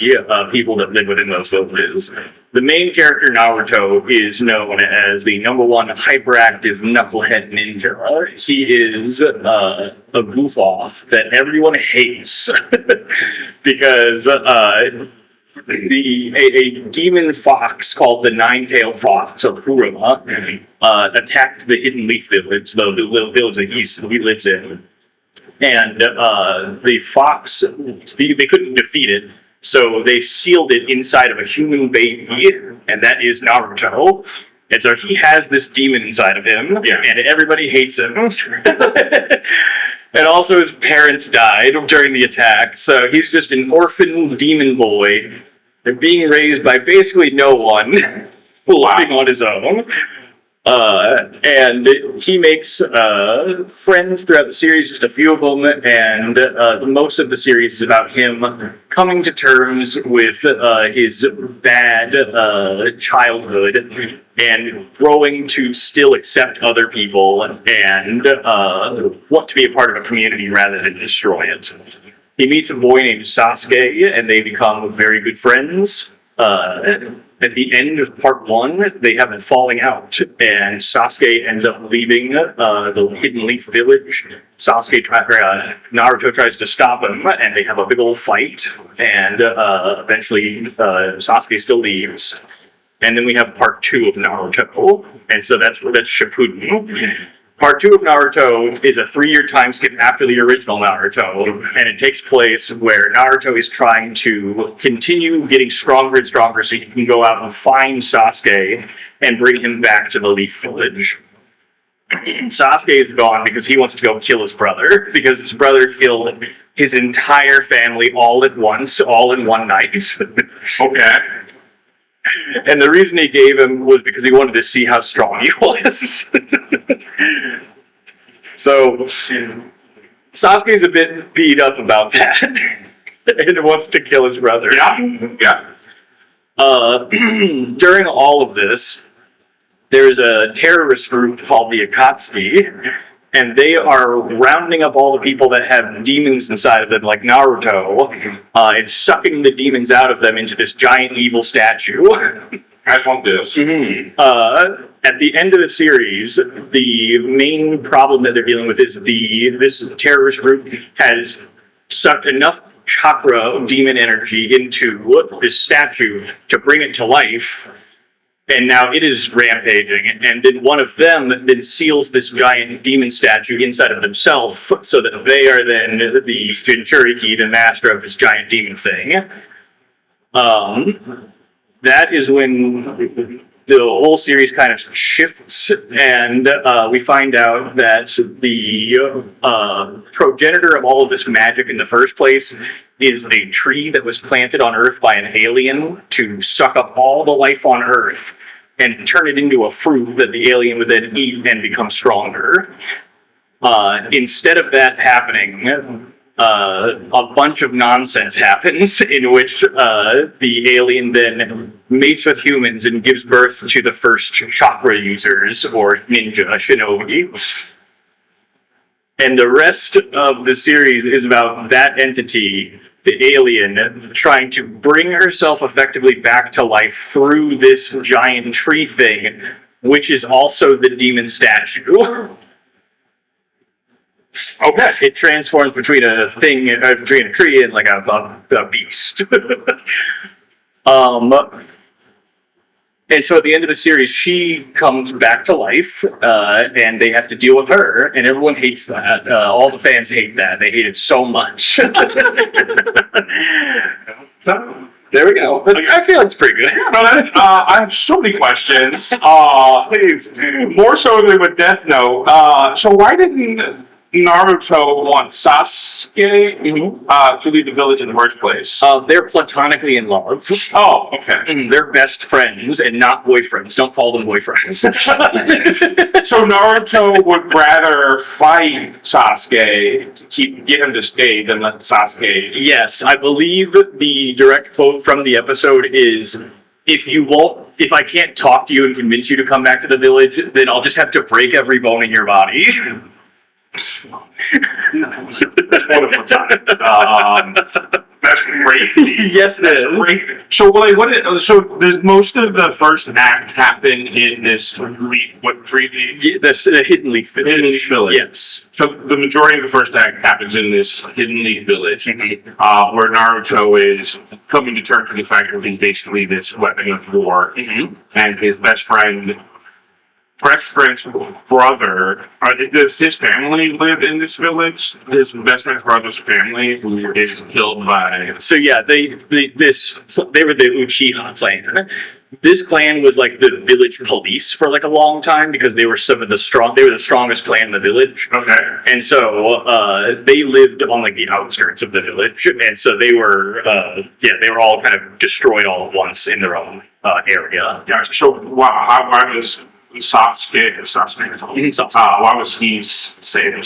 people that live within those villages. The main character, Naruto, is known as the #1 hyperactive knucklehead ninja. He is a goof-off that everyone hates because a demon fox called the Nine-Tailed Fox of Kurama attacked the Hidden Leaf Village, the little village that he lives in. And the fox, they couldn't defeat it, so they sealed it inside of a human baby, and that is Naruto. And so he has this demon inside of him, and everybody hates him. And also his parents died during the attack, so he's just an orphan demon boy being raised by basically no one, living on his own. And he makes friends throughout the series, just a few of them, and most of the series is about him coming to terms with his bad childhood and growing to still accept other people and want to be a part of a community rather than destroy it. He meets a boy named Sasuke, and they become very good friends. At the end of part 1, they have a falling out, and Sasuke ends up leaving the Hidden Leaf Village. Naruto tries to stop him, and they have a big old fight, and eventually Sasuke still leaves. And then we have part 2 of Naruto, and so that's Shippuden. Part 2 of Naruto is a 3-year time skip after the original Naruto, and it takes place where Naruto is trying to continue getting stronger and stronger so he can go out and find Sasuke and bring him back to the Leaf Village. Sasuke is gone because he wants to go kill his brother, because his brother killed his entire family all at once, all in one night. Okay. And the reason he gave him was because he wanted to see how strong he was. So, Sasuke's a bit beat up about that and wants to kill his brother. Yeah. During all of this, there's a terrorist group called the Akatsuki, and they are rounding up all the people that have demons inside of them, like Naruto, and sucking the demons out of them into this giant evil statue. I want this. At the end of the series, the main problem that they're dealing with is this terrorist group has sucked enough chakra demon energy into this statue to bring it to life, and now it is rampaging, and then one of them then seals this giant demon statue inside of themselves, so that they are then the Jinchuriki, the master of this giant demon thing. That is when the whole series kind of shifts, and we find out that the progenitor of all of this magic in the first place is a tree that was planted on Earth by an alien to suck up all the life on Earth and turn it into a fruit that the alien would then eat and become stronger. Instead of that happening, a bunch of nonsense happens in which the alien then mates with humans and gives birth to the first chakra users, or ninja shinobi. And the rest of the series is about that entity, the alien, trying to bring herself effectively back to life through this giant tree thing, which is also the demon statue. Okay, it transforms between a thing, between a tree and like a beast. And so at the end of the series, she comes back to life, and they have to deal with her, and everyone hates that. All the fans hate that. They hate it so much. There we go. I feel it's pretty good. I have so many questions. More so than with Death Note. So why didn't Naruto want Sasuke to leave the village in the first place? They're platonically in love. Oh, okay. They're best friends and not boyfriends. Don't call them boyfriends. So Naruto would rather fight Sasuke to get him to stay than let Sasuke. Yes, I believe the direct quote from the episode is, if I can't talk to you and convince you to come back to the village, then I'll just have to break every bone in your body. That's wonderful time. That's crazy. Yes, it is. Crazy. So, so does most of the first act happen in this The Hidden Leaf Village. Hidden Leaf Village? Yes. So the majority of the first act happens in this Hidden Leaf Village, where Naruto is coming to terms with the fact that he's basically this weapon of war, and his best friend's brother. Does his family live in this village? His best friend's brother's family is killed by. So yeah, they were the Uchiha clan. This clan was like the village police for like a long time because they were the strongest clan in the village. Okay. And so they lived on like the outskirts of the village, and so they were all kind of destroyed all at once in their own area. Yeah. So why was Sasuke? Why was he saved?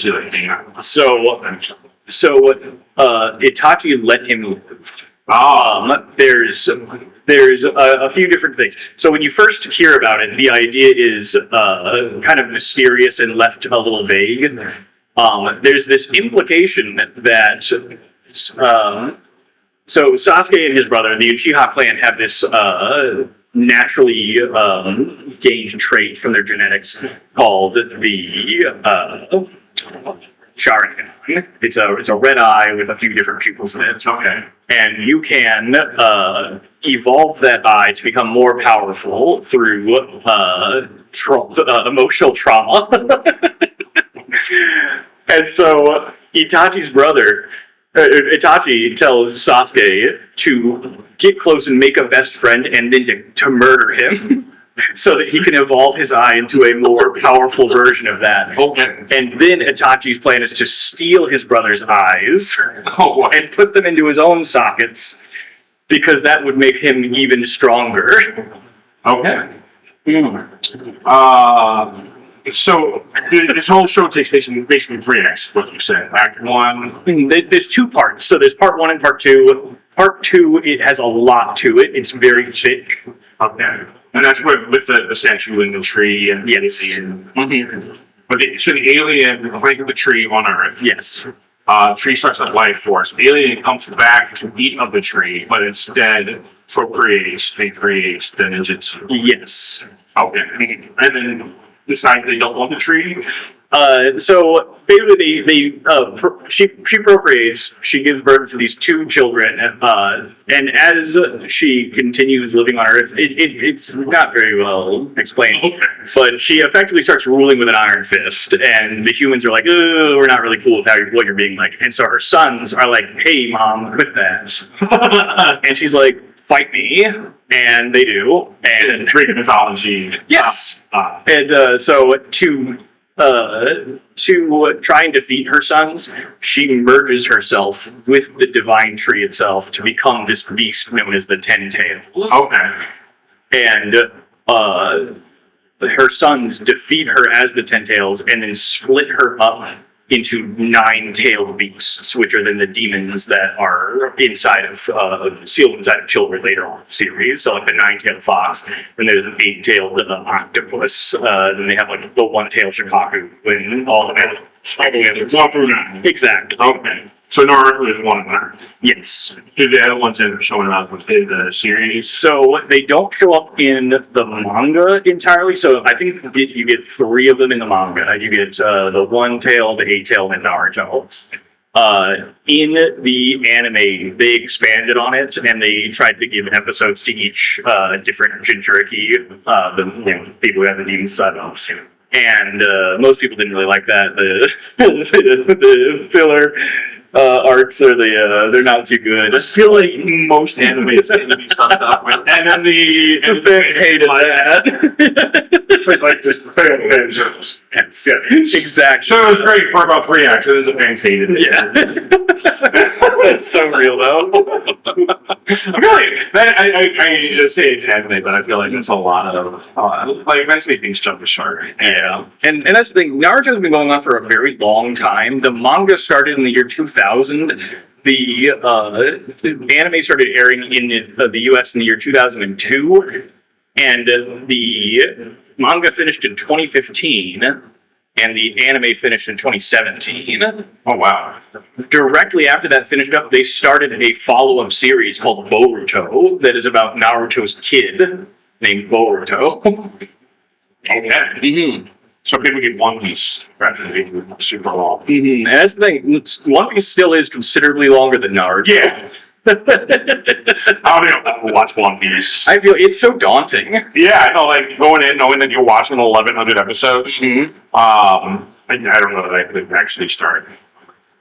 So Itachi let him live. There's a few different things. So when you first hear about it, the idea is kind of mysterious and left a little vague. There's this implication that so Sasuke and his brother, the Uchiha clan, have this naturally gained trait from their genetics called the Sharingan. It's a red eye with a few different pupils in it. Okay. And you can evolve that eye to become more powerful through emotional trauma. And so Itachi's brother, Itachi tells Sasuke to get close and make a best friend and then to murder him. so that he can evolve his eye into a more powerful version of that. Okay. And then Itachi's plan is to steal his brother's eyes Oh, what? and put them into his own sockets, because that would make him even stronger. Okay. So this whole show takes place in basically 3 acts, what you said. Act 1. There's 2 parts. So there's part 1 and part 2. Part 2, it has a lot to it. It's very thick. Okay. And that's with the statue in the tree and Yes. the alien. But so the alien planted the tree on Earth. Yes. Tree starts a life force. Alien comes back to eat of the tree, but instead procreates and creates the ninjutsu. Yes. Okay. And then decide they don't want the tree. So basically, she procreates. She gives birth to these 2 children, and as she continues living on Earth, it's not very well explained. Okay. But she effectively starts ruling with an iron fist, and the humans are like, "Oh, we're not really cool with what you're being like." And so her sons are like, "Hey, mom, quit that." And she's like, "Fight me," and they do. And Greek mythology. yes, and so to try and defeat her sons, she merges herself with the divine tree itself to become this beast known as the Ten Tails. Okay. And her sons defeat her as the Ten Tails and then split her up into 9-tailed beasts, which are then the demons that are inside of sealed inside of children later on in the series. So like the 9-tailed fox, and there's an 8-tailed octopus. Then they have like the 1-tailed Shikaku, and all the way. It's all through that. Exactly. Okay. So Naruto is one of them. Yes. Who the other ones that are showing up within the series? So they don't show up in the manga entirely. So I think you get 3 of them in the manga. You get the 1-tailed, the 8-tailed, and Naruto. In the anime, they expanded on it, and they tried to give episodes to each different Jinchuriki, the people who have the demons inside them. And most people didn't really like that. The filler arcs are they're not too good. I feel like most animes tend to be stuffed up with, and then the fans hated that. It's like just fan service. Yes, yeah, exactly. So it was great for about 3 acts, and then the fans hated it. Yeah, that's so real though. Really, I say it's anime, but I feel like it's a lot of like eventually things jump the shark. Yeah, and that's the thing. Naruto's been going on for a very long time. The manga started in the year 2000. The anime started airing in the U.S. in the year 2002, and the manga finished in 2015, and the anime finished in 2017. Oh wow! Directly after that finished up, they started a follow-up series called Boruto that is about Naruto's kid named Boruto. Okay. Mm-hmm. So people get One Piece rather than being super long. Mm-hmm. And that's the thing. One Piece still is considerably longer than Naruto. Yeah. I don't even know to watch One Piece. I feel it's so daunting. Yeah, I know, like going in knowing that you're watching 1,100 episodes. Mm-hmm. I don't know that I could actually start.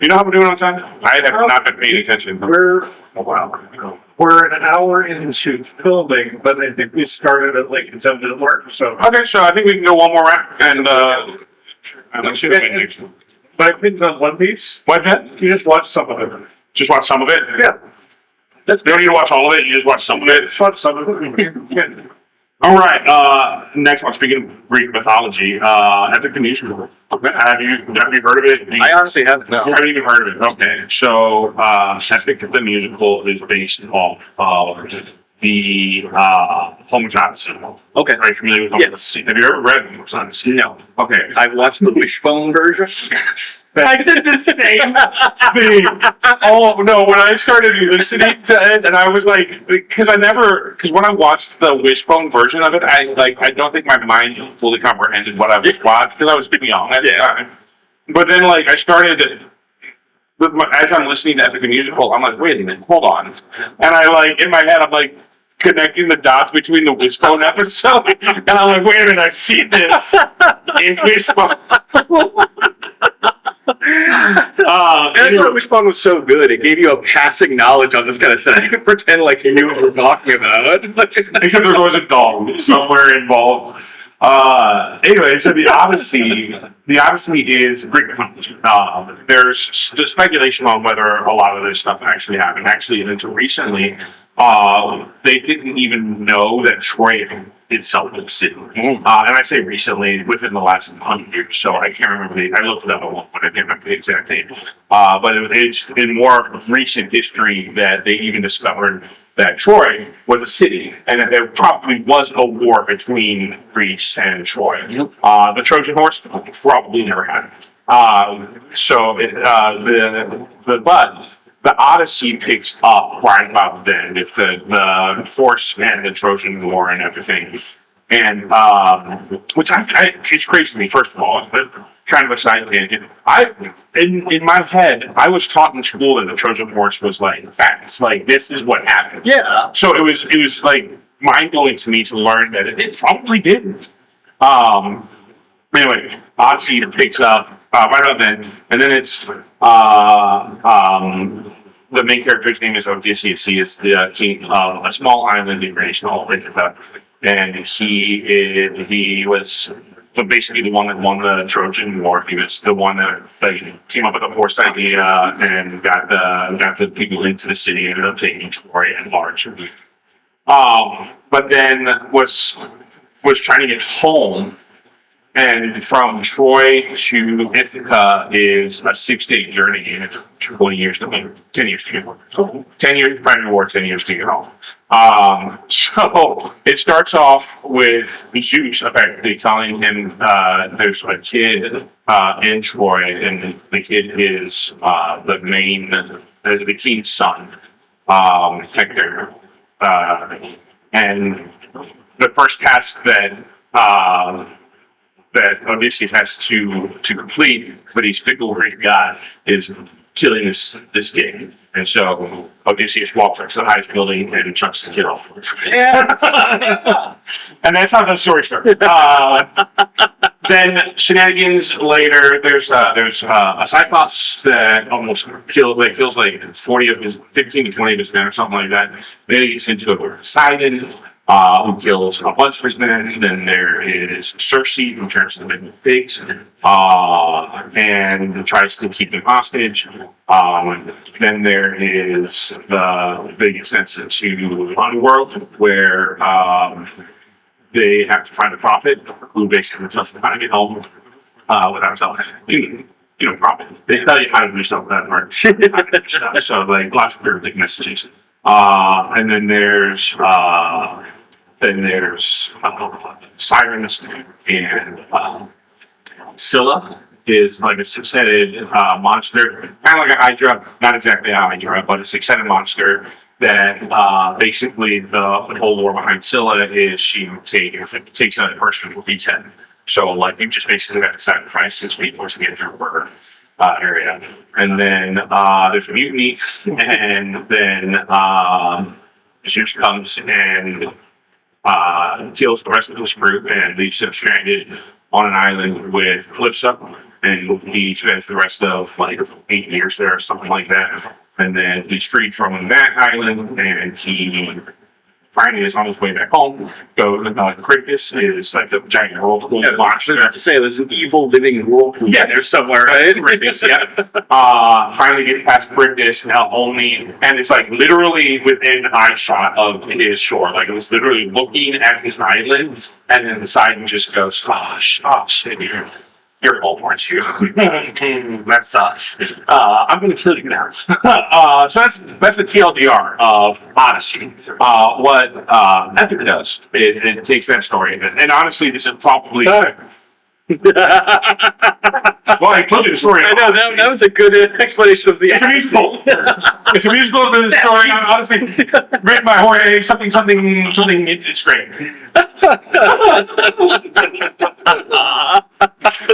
You know how we're doing on time? I have not been paying attention. We're Oh wow. we're an hour into filming, but I think we started at like 10-minute mark. So Okay, so I think we can go one more round and let's see what we can. my opinion on One Piece, What that? you just watch some of it. Just watch some of it? Yeah, That's You don't need to watch all of it, you just watch some of it. just watch some of it. Yeah. All right. Next one. Speaking of Greek mythology, Epic the Musical. Have you heard of it? I honestly haven't. No. You haven't even heard of it. Okay. So Epic the Musical is based off of the Homogenesis. Okay. Are you familiar with Yes. Homogenesis? Have you ever read Homogenesis? No. Okay. I've watched the Wishbone version. I said the same thing. Oh no! When I started listening to it, and I was like, because when I watched the Wishbone version of it, I don't think my mind fully comprehended what I was watching because I was too young at the time. But then, like, I started, as I'm listening to Epic the Musical, I'm like, wait a minute, hold on, and I like in my head, I'm like connecting the dots between the Wishbone episode, and I'm like, wait a minute, I've seen this in Wishbone. That's why Wish Bond was so good. It gave you a passing knowledge on this kind of stuff. You could pretend like you knew what we were talking about. Except there's always a dog somewhere involved. Anyway, so the Odyssey is Greek mythology. There's speculation on whether a lot of this stuff actually happened. Actually, until recently, they didn't even know that Troy itself was a city. And I say recently, within the last 100 years. So I can't remember I looked it up at one point. I can't remember the exact date. But it's in more recent history that they even discovered that Troy was a city, and that there probably was a war between Greece and Troy. The Trojan horse probably never happened. The Odyssey picks up right about then with the horse and the Trojan War and everything, and which it's crazy to me. First of all, but kind of a side tangent. In my head, I was taught in school that the Trojan horse was like facts, like this is what happened. Yeah. So it was like mind blowing to me to learn that it probably didn't. Anyway, Odyssey picks up right about then, and then it's the main character's name is Odysseus. He is the king of a small island in Greece called Ithaca, and he was basically the one that won the Trojan War. He was the one that came up with the horse idea and got the people into the city and ended up taking Troy at large. But then was trying to get home. And from Troy to Ithaca is a 6-day journey, and it's 10 years to get home. 10 years prior to the war, 10 years to get home. So it starts off with Zeus effectively telling him there's a kid in Troy, and the kid is the king's son, Hector. And the first task that Odysseus has to complete, but he's fickle Greek god, is killing this kid. And so Odysseus walks up to the highest building and chucks the kid off. Yeah. And that's how the story starts. Then shenanigans later. There's a Cyclops that almost kills like 15 to 20 of his men or something like that. Then he gets into a Poseidon, who kills a bunch of his men. Then there is Circe, who turns to the pigs, and tries to keep them hostage. Then there is the big sense into Underworld, where they have to find a prophet who basically tells them how to get home without telling you know, prophet. They tell you how to do stuff without hard. So like lots of big messages. And then there's Sirens, and Scylla is like a six-headed monster, kind of like a Hydra, not exactly a Hydra, but a six-headed monster that basically the whole lore behind Scylla is she takes a person with each head. So like you just basically have to sacrifice 6 people to get through her area. And then there's a mutiny, and then Zeus comes and kills the rest of this group and leaves him stranded on an island with Calypso, and he spends the rest of like 8 years there or something like that. And then he's freed from that island, and he finally is on his way back home. Kratos is like the giant whirlpool monster. To say there's an evil living whirlpool there somewhere, right? Kratos, yeah. Finally gets past Kratos and it's like literally within eye shot of his shore. Like it was literally looking at his island, and then the side just goes, oh shit, you're home, aren't you? That sucks. I'm gonna kill you now. So that's the TLDR of Odyssey. What Epic does is it takes that story, and honestly, this is probably. Well, I told you the story. I know that was a good explanation of the. It's a musical. It's a musical of the story. Honestly, written by Jorge. Something. It's great.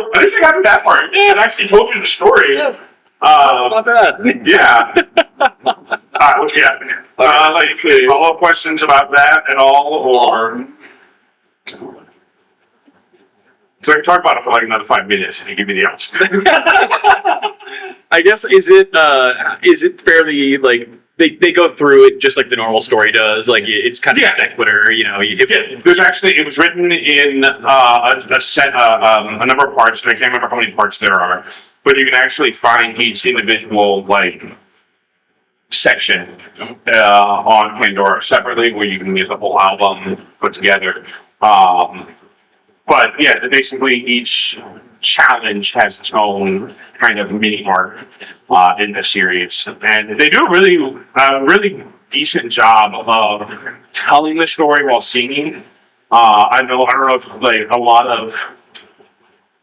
At least I got to that part. It actually told you the story. Not bad. Yeah. What you got? Like, follow-up questions about that at all, or? So I can talk about it for like another 5 minutes if you give me the option. I guess is it fairly like they go through it just like the normal story does, like it's kind of sequitur, you know. There's actually, it was written in a number of parts, and I can't remember how many parts there are, but you can actually find each individual like section on Pandora separately, where you can get the whole album put together. But yeah, basically each challenge has its own kind of mini arc in the series, and they do a really decent job of telling the story while singing. I don't know if like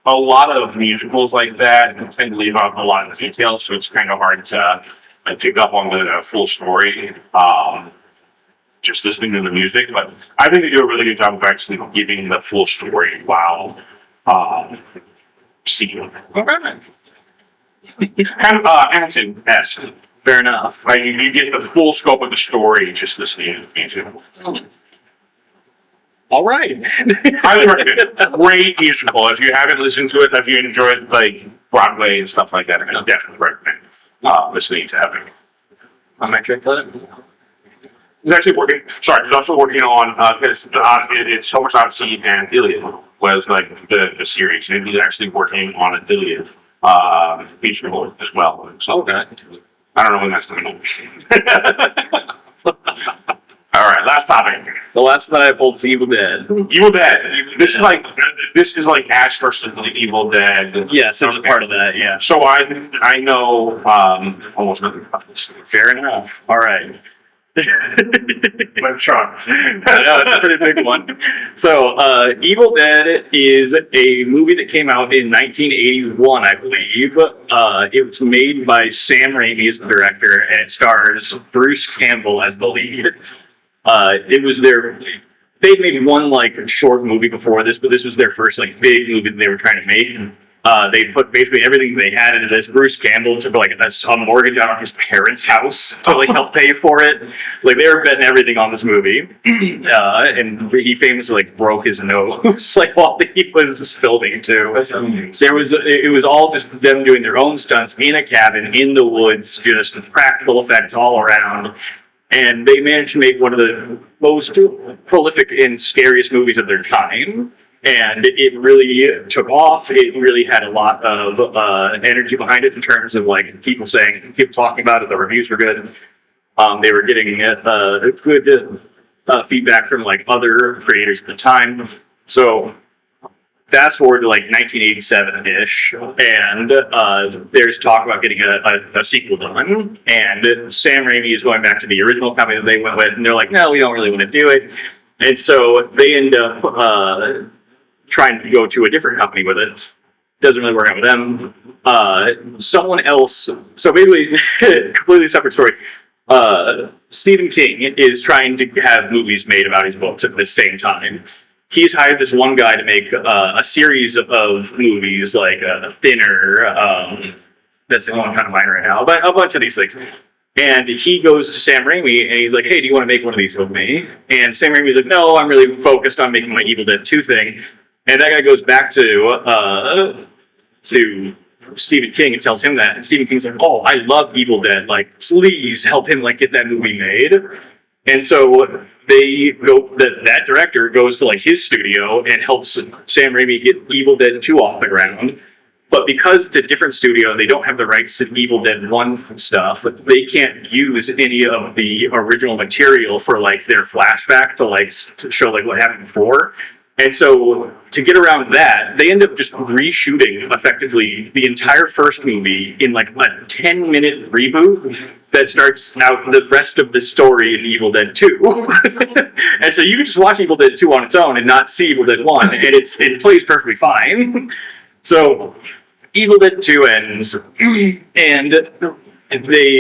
a lot of musicals like that tend to leave out a lot of the details, so it's kind of hard to like pick up on the full story. Just listening to the music, but I think they do a really good job of actually giving the full story while singing. Okay. Kind of Hamilton-esque. Fair enough. Like you get the full scope of the story just listening to the music. All right. Highly recommend. Great musical. If you haven't listened to it, if you enjoyed like Broadway and stuff like that, I definitely recommend listening to it. I might check that out. He's actually working. Sorry, he's also working on because it's So Much Odyssey and Iliad was like the series, and he's actually working on an Iliad musical as well. So Okay. I don't know when that's coming up. All right, last topic. The last one I pulled is Evil Dead. Evil Dead. This is like Ash versus the Evil Dead. Yeah, so it's part of that. Yeah. So I know almost nothing about this. Fair enough. All right. I'm shocked. No, it's a pretty big one. So, Evil Dead is a movie that came out in 1981, I believe. It was made by Sam Raimi as the director, and it stars Bruce Campbell as the lead. It was they'd made one like short movie before this, but this was their first like big movie that they were trying to make. They put basically everything they had into this. Bruce Campbell took like a mortgage out on his parents' house to like help pay for it. Like they were betting everything on this movie, and he famously like broke his nose like while he was filming too. It was all just them doing their own stunts in a cabin in the woods, just practical effects all around. And they managed to make one of the most prolific and scariest movies of their time. And it really took off. It really had a lot of energy behind it in terms of like people talking about it. The reviews were good. They were getting good feedback from like other creators at the time. So fast forward to like 1987-ish, and there's talk about getting a sequel done. And Sam Raimi is going back to the original company that they went with, and they're like, no, we don't really want to do it. And so they end up trying to go to a different company with it. Doesn't really work out with them. Someone else. So basically, completely separate story. Stephen King is trying to have movies made about his books at the same time. He's hired this one guy to make a series of movies, like Thinner. That's the only one kind of mine right now. But a bunch of these things. And he goes to Sam Raimi and he's like, hey, do you want to make one of these with me? And Sam Raimi's like, no, I'm really focused on making my Evil Dead 2 thing. And that guy goes back to Stephen King and tells him that. And Stephen King's like, oh, I love Evil Dead. Like, please help him like get that movie made. And so that director goes to like his studio and helps Sam Raimi get Evil Dead 2 off the ground. But because it's a different studio, they don't have the rights to Evil Dead 1 stuff. They can't use any of the original material for like their flashback to show like what happened before. And so to get around that, they end up just reshooting effectively the entire first movie in like a 10-minute reboot that starts out the rest of the story in Evil Dead 2. And so you can just watch Evil Dead 2 on its own and not see Evil Dead 1, and it plays perfectly fine. So Evil Dead 2 ends, and they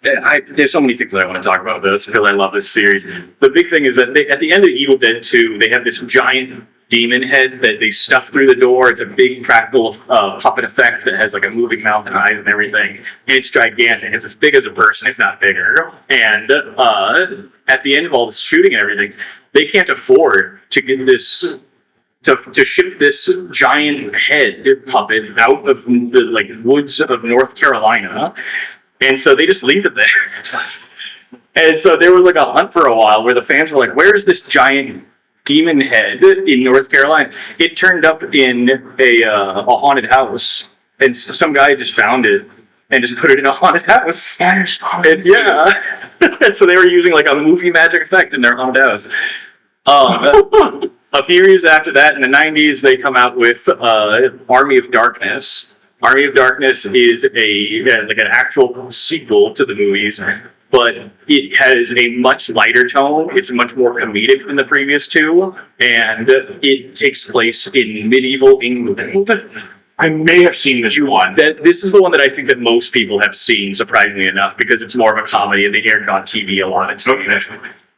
there's so many things that I want to talk about this because I love this series. The big thing is that at the end of Evil Dead 2, they have this giant demon head that they stuff through the door. It's a big practical puppet effect that has like a moving mouth and eyes and everything. And it's gigantic. It's as big as a person, if not bigger. And at the end of all this shooting and everything, they can't afford to get this to ship this giant head puppet out of the woods of North Carolina. And so they just leave it there. And so there was like a hunt for a while where the fans were like, where's this giant demon head in North Carolina? It turned up in a haunted house. And some guy just found it and just put it in a haunted house. And, yeah. And so they were using like a movie magic effect in their haunted house. A few years after that, in the 90s, they come out with Army of Darkness. Army of Darkness is an actual sequel to the movies, but it has a much lighter tone. It's much more comedic than the previous two, and it takes place in medieval England. I may have seen this one. This is the one that I think that most people have seen, surprisingly enough, because it's more of a comedy and they aired it on TV a lot.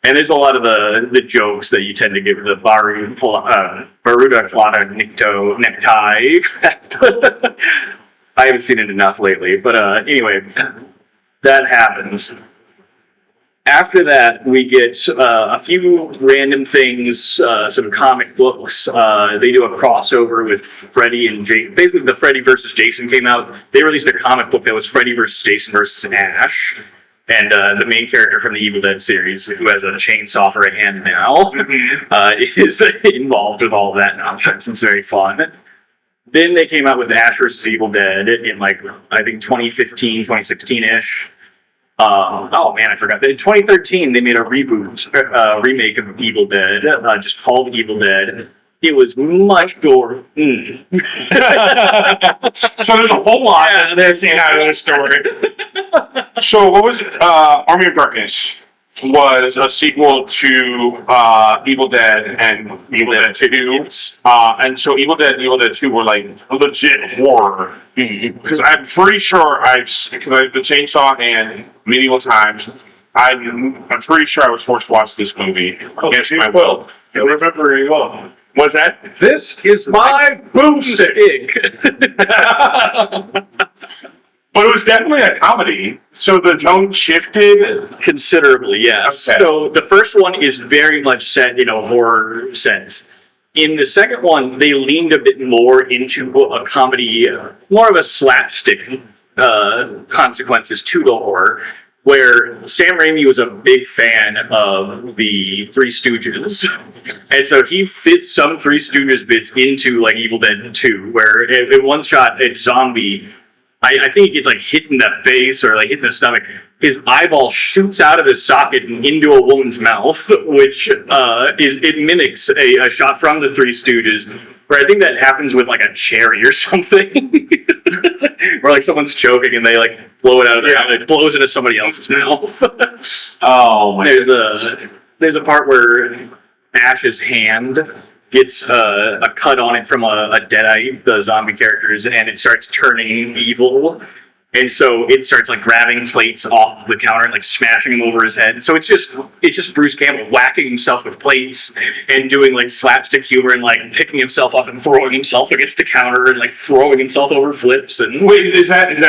And there's a lot of the jokes that you tend to give the Baruda Plata necktie. I haven't seen it enough lately, but anyway, that happens. After that, we get a few random things, some comic books. They do a crossover with Freddy and Jason. Basically, the Freddy versus Jason came out. They released a comic book that was Freddy versus Jason versus Ash. And the main character from the Evil Dead series, who has a chainsaw for a hand now, is involved with all of that nonsense. It's very fun. Then they came out with Ash vs. Evil Dead in I think 2015, 2016-ish. Oh man, I forgot. In 2013, they made a remake of Evil Dead, just called Evil Dead. It was much gore. So there's a whole lot that's missing out of this story. So what was it? Army of Darkness was a sequel to Evil Dead and Evil Dead 2. And so Evil Dead and Evil Dead 2 were like legit horror. Because I'm pretty sure the chainsaw and medieval times, I'm pretty sure I was forced to watch this movie against my will. You remember it all. Was that? This is my boomstick. But it was definitely a comedy. So the tone shifted Considerably, yes. Okay. So the first one is very much set in a horror sense. In the second one, they leaned a bit more into a comedy, more of a slapstick consequences to the horror, where Sam Raimi was a big fan of the Three Stooges. And so he fits some Three Stooges bits into Evil Dead 2, where in one shot, a zombie, I think he gets hit in the face or hit in the stomach. His eyeball shoots out of his socket and into a woman's mouth, which it mimics a shot from the Three Stooges, where I think that happens with a cherry or something. Where someone's choking and they blow it out of their mouth. It blows into somebody else's mouth. Oh my There's a part where Ash's hand gets a cut on it from a Deadite, the zombie characters, and it starts turning evil. And so it starts grabbing plates off the counter and smashing them over his head. So it's just Bruce Campbell whacking himself with plates and doing slapstick humor and picking himself up and throwing himself against the counter and throwing himself over flips. And wait, is that in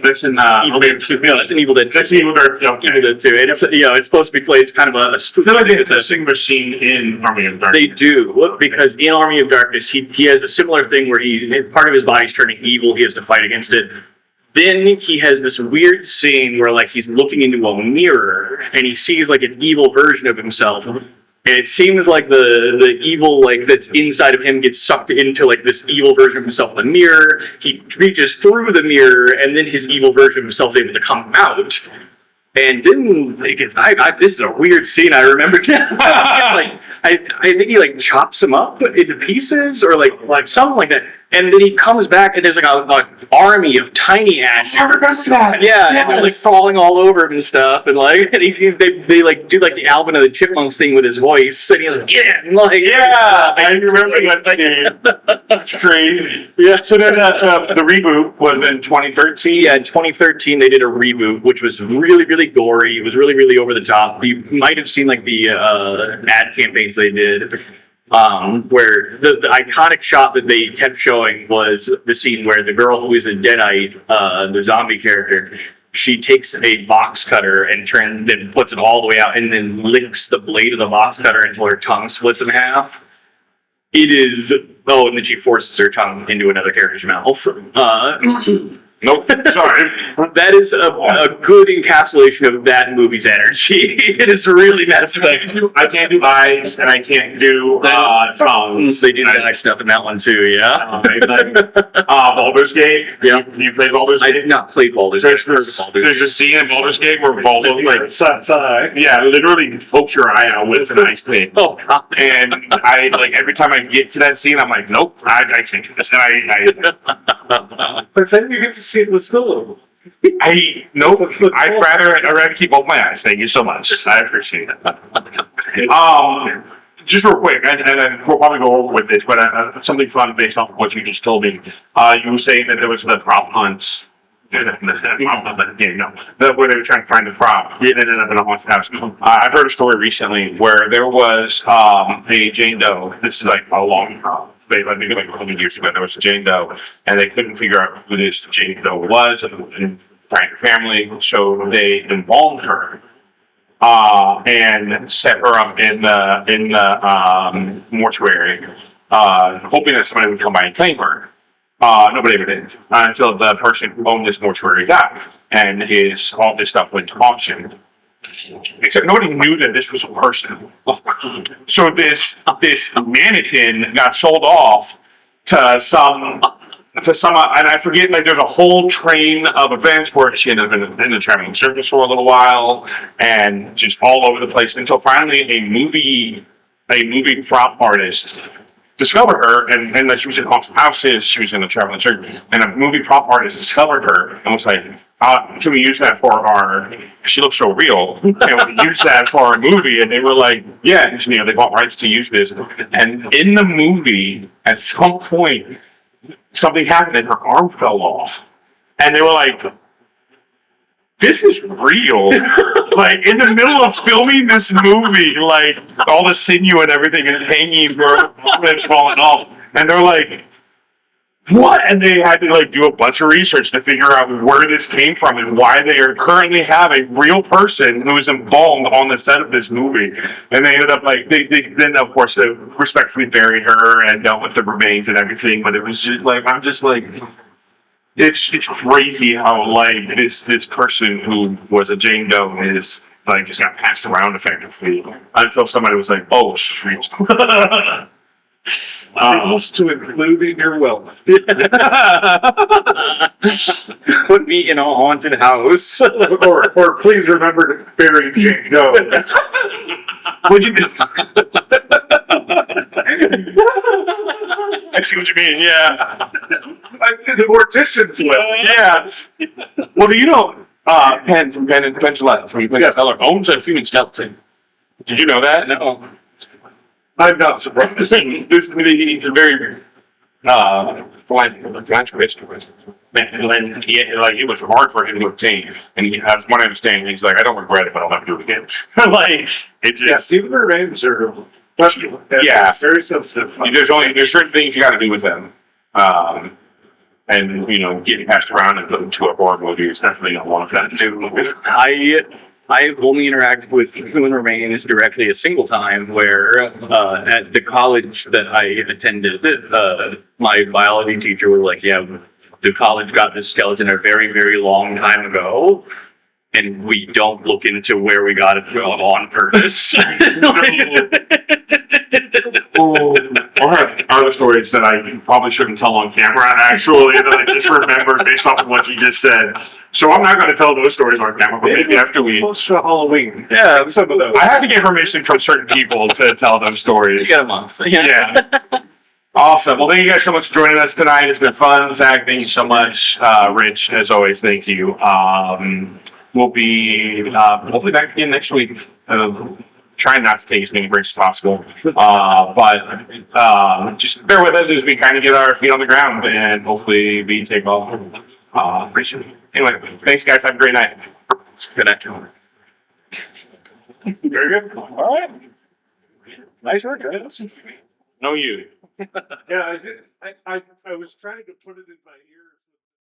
that's in Evil Dead 2? No, that's an Evil Dead 2. That's Evil Dead 2. Okay. Evil Dead 2. It's it's supposed to be played kind of a spoof. I feel like they have the same machine in Army of Darkness. They do, because in Army of Darkness, he has a similar thing where part of his body's turning evil. He has to fight against it. Then he has this weird scene where he's looking into a mirror and he sees an evil version of himself. And it seems like the evil that's inside of him gets sucked into this evil version of himself in the mirror. He reaches through the mirror and then his evil version of himself is able to come out. And then this is a weird scene I remember now. I think he chops him up into pieces or something like that. And then he comes back, and there's like a army of tiny ants. I remember that. Yeah, and they're like crawling all over him and stuff, and like and they like do like the Alvin and the Chipmunks thing with his voice, and he's like, get in, like Yeah, I remember that game. That's crazy. yeah. So then the reboot was in 2013. Yeah, in 2013 they did a reboot, which was really, really gory. It was really, really over the top. You might have seen like the ad campaigns they did, where the iconic shot that they kept showing was the scene where the girl who is a Deadite, the zombie character, she takes a box cutter and puts it all the way out, and then licks the blade of the box cutter until her tongue splits in half. It is. Oh, and then she forces her tongue into another character's mouth. Nope. Sorry. That is a good encapsulation of that movie's energy. It is really messed up. I can't do eyes and I can't do tongues. They do that nice stuff in that one too, yeah. Baldur's Gate. Yeah. You played Baldur's I Gate? did not play Baldur's Gate. There's a scene in Baldur's Gate where Baldur Side. literally pokes your eye out with an ice pick. Oh god. And I like every time I get to that scene, I'm like, nope, I can't do this. And But then you get to see it with Philip. nope. I'd rather keep open my eyes. Thank you so much. I appreciate it. Just real quick, and then we'll probably go over with this, but something fun based off of what you just told me. You were saying that there was the prop hunts. Where they were trying to find the prop. It ended up in a haunted house. I've heard a story recently where there was a Jane Doe. This is like a long maybe like 100 years ago. There was a Jane Doe, and they couldn't figure out who this Jane Doe was, and find her family, so they embalmed her. And set her up in the mortuary, hoping that somebody would come by and claim her. Nobody ever did until the person who owned this mortuary died, and all this stuff went to auction. Except nobody knew that this was a person. So this mannequin got sold off to some, and I forget, like there's a whole train of events where she ended up in the traveling circus for a little while, and just all over the place until finally a movie prop artist discovered her, and that she was in haunted houses, she was in a traveling circus, and a movie prop artist discovered her and was like, can we use that for she looks so real, can we use that for our movie? And they were like, yeah, and, they bought rights to use this. And in the movie, at some point, something happened and her arm fell off. And they were like, this is real. Like, in the middle of filming this movie, like, all the sinew and everything is hanging and falling off. And they're like, what? And they had to, like, do a bunch of research to figure out where this came from and why they are currently have a real person who is embalmed on the set of this movie. And they ended up, like, they then, of course, they respectfully buried her and dealt with the remains and everything. But it was just, like, I'm just, like... It's crazy how like this person who was a Jane Doe is like just got passed around effectively until somebody was like, oh, she's real. Almost to include in your will. Put me in a haunted house. or please remember to bury Jane Doe. What'd you do? I see what you mean, yeah. The mortician's will. Yes. Well, do you know Penn from Penn and Pendulette from Feller owns a human skeleton? Did you know that? No. I'm not surprised. He's a very philanthropist. And it was hard for him to obtain. And that's one understanding. He's like, I don't regret it, but I'll never do it again. Like, it just... Yeah, even remains are... Yeah. Very sensitive. There's certain things you got to do with them. And, getting passed around and put into a horror movie is definitely not one of them. I've only interacted with human remains directly a single time where at the college that I attended, my biology teacher was like, yeah, the college got this skeleton a very, very long time ago. And we don't look into where we got it from on purpose. Or have other stories that I probably shouldn't tell on camera, actually, that I just remembered based off of what you just said. So I'm not going to tell those stories on camera, but maybe after we... Close to Halloween. Yeah, Some of those. I have to get permission from certain people to tell those stories. get a month. Yeah. Awesome. Well, thank you guys so much for joining us tonight. It's been fun. Zach, thank you so much. Rich, as always, thank you. We'll be hopefully back again next week. Trying not to take as many breaks as possible. But just bear with us as we kind of get our feet on the ground and hopefully we take off. Appreciate it. Anyway, thanks, guys. Have a great night. Good night. Very good. All right. Nice work, guys. No, you. Yeah, I did. I was trying to put it in my ear.